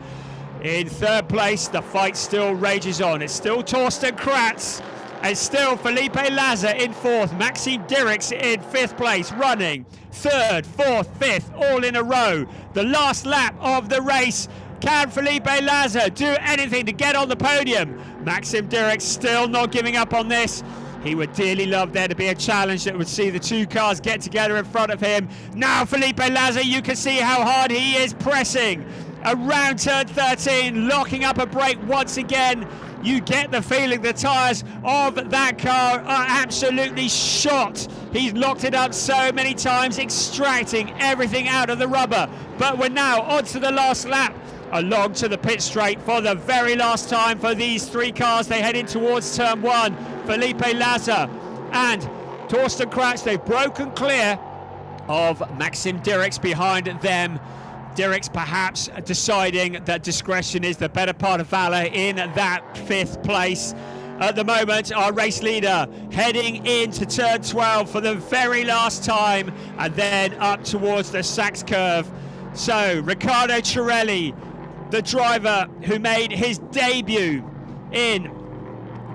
In third place, the fight still rages on. It's still Torsten Kratz, and still Felipe Laza in 4th. Maxim Dirks in 5th place, running 3rd, 4th, 5th, all in a row. The last lap of the race. Can Felipe Laza do anything to get on the podium? Maxim Dirks still not giving up on this. He would dearly love there to be a challenge that would see the 2 cars get together in front of him. Now Felipe Laza, you can see how hard he is pressing around turn 13, locking up a brake once again. You get the feeling the tyres of that car are absolutely shot. He's locked it up so many times, extracting everything out of the rubber. But we're now on to the last lap along to the pit straight for the very last time for these three cars. They head in towards turn one. Felipe Laza and Torsten Kratz, they've broken clear of Maxim Dirks behind them. Dirks perhaps deciding that discretion is the better part of valor in that 5th place. At the moment, our race leader heading into turn 12 for the very last time, and then up towards the Sachs curve. So Riccardo Cirelli, the driver who made his debut in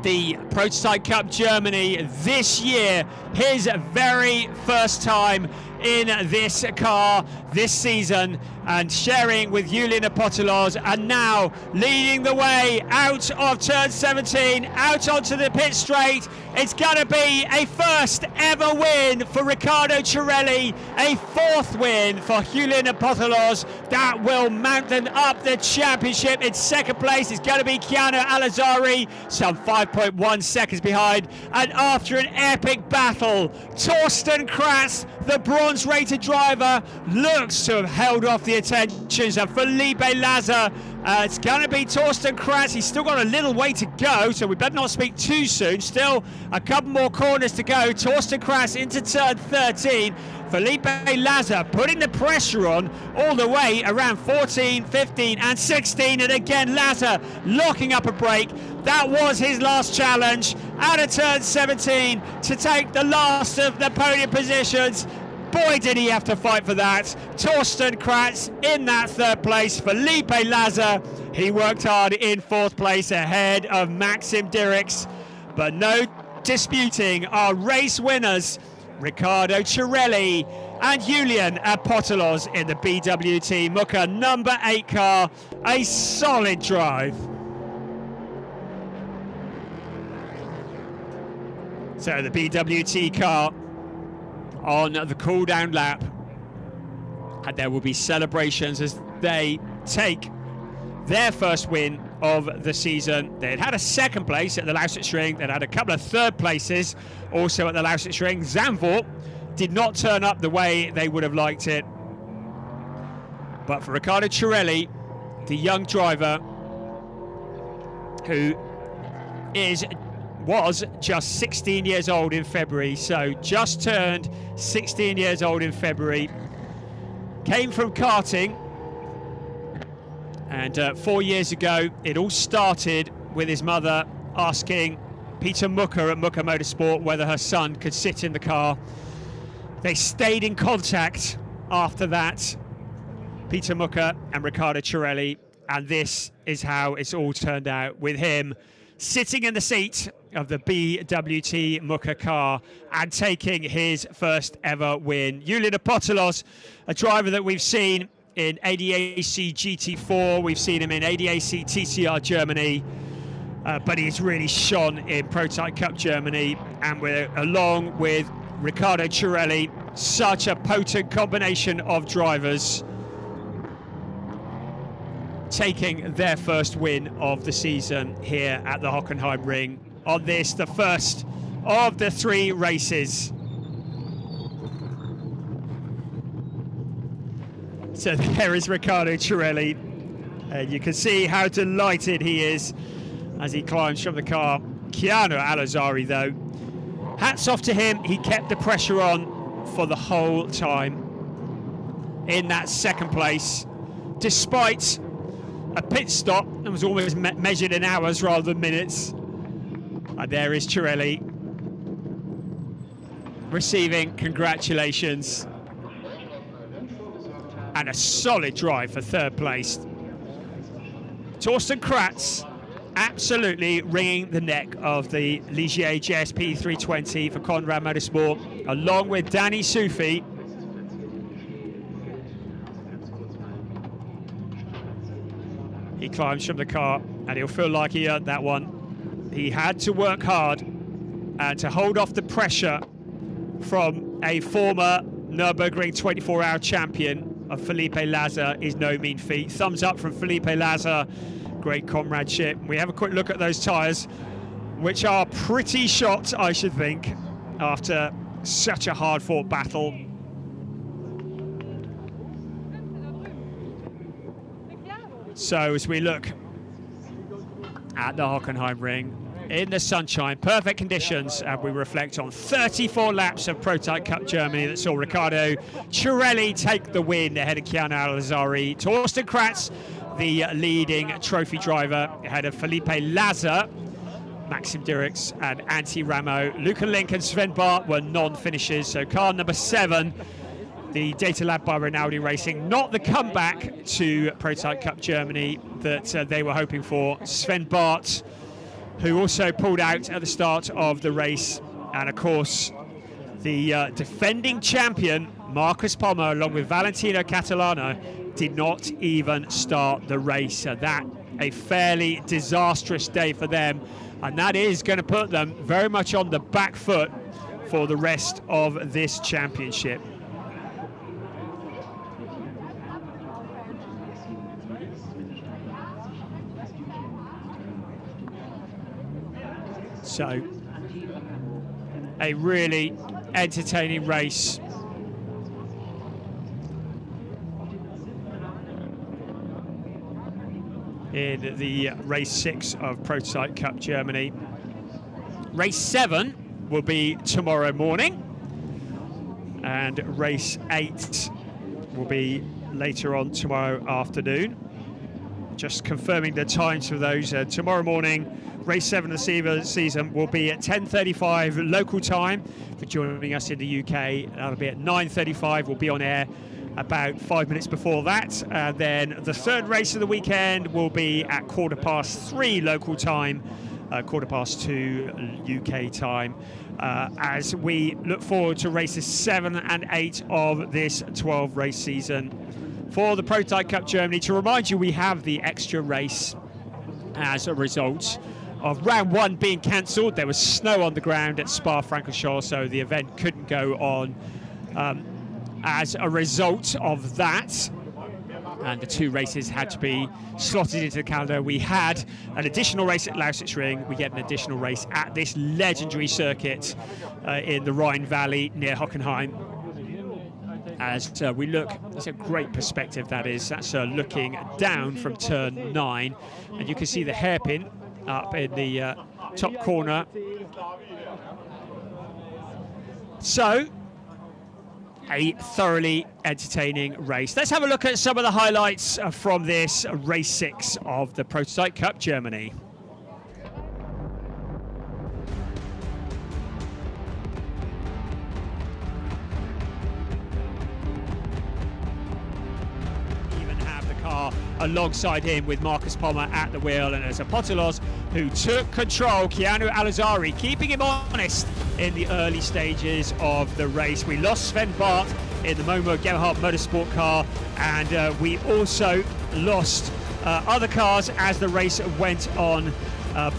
the Prototype Cup Germany this year, his very first time in this car this season, and sharing with Julian Apostolos, and now leading the way out of turn 17, out onto the pit straight. It's gonna be a first ever win for Riccardo Cirelli, a 4th win for Julian Apostolos. That will mountain up the championship. In 2nd place is gonna be Keanu Alazzari, some 5.1 seconds behind, and after an epic battle, Torsten Kratz, the bronze rated driver, looks to have held off the attentions of Felipe Laza. It's going to be Torsten Kratz. He's still got a little way to go, so we better not speak too soon. Still a couple more corners to go. Torsten Kratz into turn 13. Felipe Laza putting the pressure on all the way around 14, 15 and 16, and again Laza locking up a break. That was his last challenge out of turn 17 to take the last of the podium positions. Boy, did he have to fight for that. Torsten Kratz in that 3rd place. Felipe Laza, he worked hard in 4th place ahead of Maxim Dirks. But no disputing our race winners, Riccardo Cirelli and Julian Apostolos in the BWT Mucka number 8 car. A solid drive. So the BWT car on the cool down lap, and there will be celebrations as they take their first win of the season. They'd had a 2nd place at the Lausitz-Ring, they'd had a couple of 3rd places also at the Lausitz-Ring. Zandvoort did not turn up the way they would have liked it, but for Riccardo Cirelli, the young driver who was just 16 years old in February, so just turned 16 years old in February, came from karting, and 4 years ago it all started with his mother asking Peter Mucka at Mucka Motorsport whether her son could sit in the car. They stayed in contact after that, Peter Mucka and Riccardo Cirelli, and this is how it's all turned out, with him sitting in the seat of the BWT Mucka car and taking his first ever win. Julian Apostolos, a driver that we've seen in ADAC GT4, we've seen him in ADAC TCR Germany, but he's really shone in Prototype Cup Germany, and we're along with Riccardo Cirelli, such a potent combination of drivers taking their first win of the season here at the Hockenheimring on this, the first of the 3 races. So there is Riccardo Cirelli, and you can see how delighted he is as he climbs from the car. Keanu Alazzari, though, hats off to him. He kept the pressure on for the whole time in that 2nd place, despite a pit stop that was almost measured in hours rather than minutes. And there is Cirelli receiving congratulations, and a solid drive for 3rd place. Torsten Kratz absolutely wringing the neck of the Ligier JSP 320 for Conrad Motorsport, along with Danny Sufi. He climbs from the car and he'll feel like he earned that one. He had to work hard and to hold off the pressure from a former Nürburgring 24-hour champion of Felipe Laza is no mean feat. Thumbs up from Felipe Laza, great comradeship. We have a quick look at those tyres, which are pretty shot, I should think, after such a hard-fought battle. So as we look at the Hockenheimring in the sunshine, perfect conditions, and we reflect on 34 laps of Prototype Cup Germany that saw Riccardo Cirelli take the win ahead of Keanu Alazari. Torsten Kratz, the leading trophy driver, ahead of Felipe Lazar, Maxim Dirks and Antti Ramo. Luca Link and Sven Bart were non-finishers. So car number 7, the data lab by Rinaldi Racing, not the comeback to Prototype Cup Germany that they were hoping for. Sven Bart, who also pulled out at the start of the race. And of course, the defending champion, Marcus Pommer, along with Valentino Catalano, did not even start the race. So that a fairly disastrous day for them. And that is going to put them very much on the back foot for the rest of this championship. So, a really entertaining race. In the race 6 of Prototype Cup Germany. Race 7 will be tomorrow morning, and race 8 will be later on tomorrow afternoon. Just confirming the times for those. Tomorrow morning, race 7 of the season will be at 10:35 local time. For joining us in the UK, that'll be at 9:35. We'll be on air about 5 minutes before that. Then the third race of the weekend will be at 3:15 local time, 2:15 UK time, as we look forward to races 7 and 8 of this 12 race season for the Prototype Cup Germany. To remind you, we have the extra race as a result of round 1 being cancelled. There was snow on the ground at Spa-Francorchamps, so the event couldn't go on as a result of that, and the 2 races had to be slotted into the calendar. We had an additional race at Lausitzring. We get an additional race at this legendary circuit in the Rhine Valley near Hockenheim. As we look, it's a great perspective that is. That's looking down from turn 9, and you can see the hairpin up in the top corner. So, a thoroughly entertaining race. Let's have a look at some of the highlights from this race 6 of the Prototype Cup Germany. Even have the car alongside him with Marcus Pommer at the wheel, and there's a Potolos who took control, Keanu Alazari, keeping him honest in the early stages of the race. We lost Sven Bart in the Momo Gebhardt Motorsport car, and we also lost other cars as the race went on,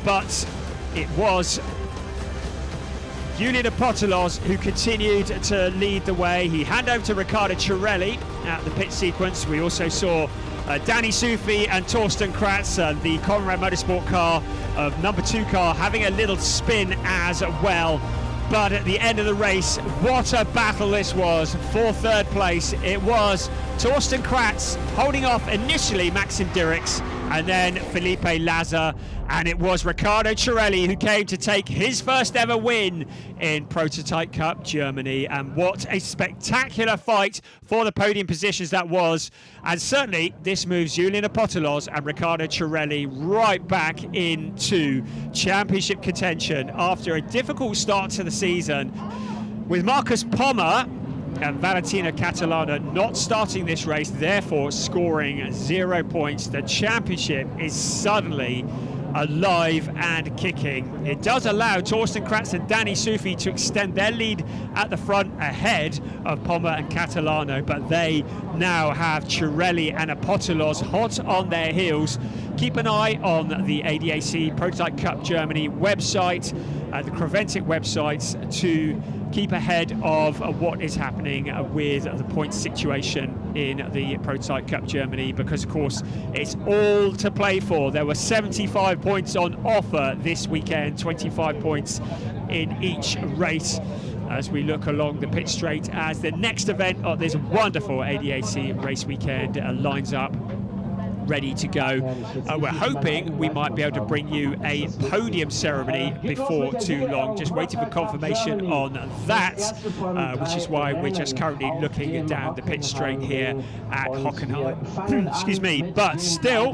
but it was Julian Potolos who continued to lead the way. He handed over to Riccardo Cirelli at the pit sequence. We also saw Danny Sufi and Torsten Kratz, the Conrad Motorsport car of number 2 car, having a little spin as well. But at the end of the race, what a battle this was for third place. It was Torsten Kratz holding off initially Maxim Dirks and then Felipe Lazar, and it was Riccardo Cirelli who came to take his first ever win in Prototype Cup Germany. And what a spectacular fight for the podium positions that was. And certainly this moves Julian Potolos and Riccardo Cirelli right back into championship contention after a difficult start to the season, with Marcus Pommer and Valentino Catalano not starting this race, therefore scoring 0 points. The championship is suddenly alive and kicking. It does allow Torsten Kratz and Danny Sufi to extend their lead at the front ahead of Pommer and Catalano, but they now have Cirelli and Potolos hot on their heels. Keep an eye on the ADAC Prototype Cup Germany website, the Creventic websites, to keep ahead of what is happening with the points situation in the Prototype Cup Germany, because of course it's all to play for. There were 75 points on offer this weekend, 25 points in each race, as we look along the pit straight as the next event of this wonderful ADAC race weekend lines up. ready to go. We're hoping we might be able to bring you a podium ceremony before too long. Just waiting for confirmation on that, which is why we're just currently looking down the pit straight here at Hockenheim. Excuse me, but still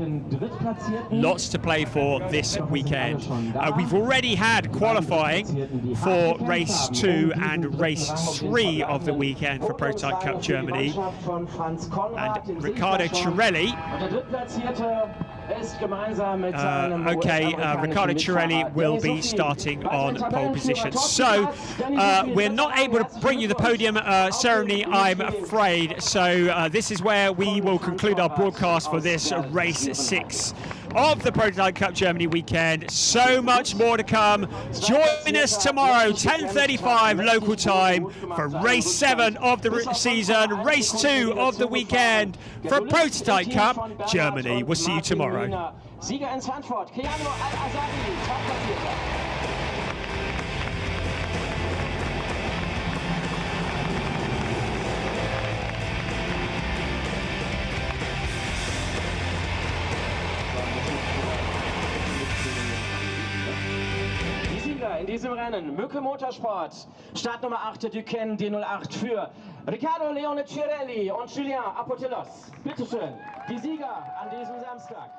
lots to play for this weekend. We've already had qualifying for race 2 and race 3 of the weekend for Prototype Cup Germany, and Riccardo Cirelli Riccardo Cirelli will be starting on pole position. So we're not able to bring you the podium ceremony, I'm afraid. So this is where we will conclude our broadcast for this race 6 of the Prototype Cup Germany weekend. So much more to come. Join us tomorrow, 10:35 local time, for race 7 of the season, race 2 of the weekend for Prototype Cup Germany. We'll see you tomorrow. In diesem Rennen, Mücke Motorsport, Startnummer 8, Duquesne, D08 für Riccardo Leone Cirelli und Julien Apotelos. Bitteschön, die Sieger an diesem Samstag.